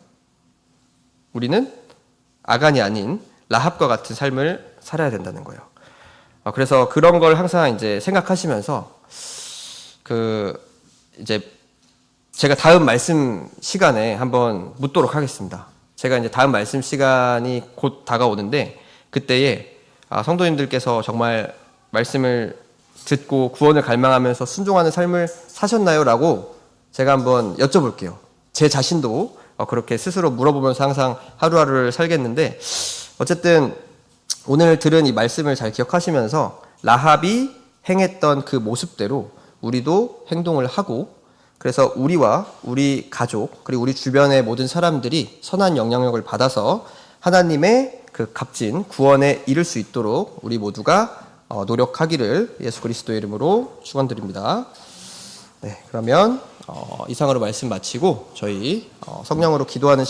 우리는 아간이 아닌 라합과 같은 삶을 살아야 된다는 거예요. 그래서 그런 걸 항상 이제 생각하시면서 이제 제가 다음 말씀 시간에 한번 묻도록 하겠습니다. 제가 이제 다음 말씀 시간이 곧 다가오는데 그때에 성도님들께서 정말 말씀을 듣고 구원을 갈망하면서 순종하는 삶을 사셨나요? 라고 제가 한번 여쭤볼게요. 제 자신도 그렇게 스스로 물어보면서 항상 하루하루를 살겠는데, 어쨌든 오늘 들은 이 말씀을 잘 기억하시면서 라합이 행했던 그 모습대로 우리도 행동을 하고, 그래서 우리와 우리 가족 그리고 우리 주변의 모든 사람들이 선한 영향력을 받아서 하나님의 그 값진 구원에 이를 수 있도록 우리 모두가 노력하기를 예수 그리스도의 이름으로 축원드립니다. 네, 그러면 이상으로 말씀 마치고 저희 성령으로 기도하는 시간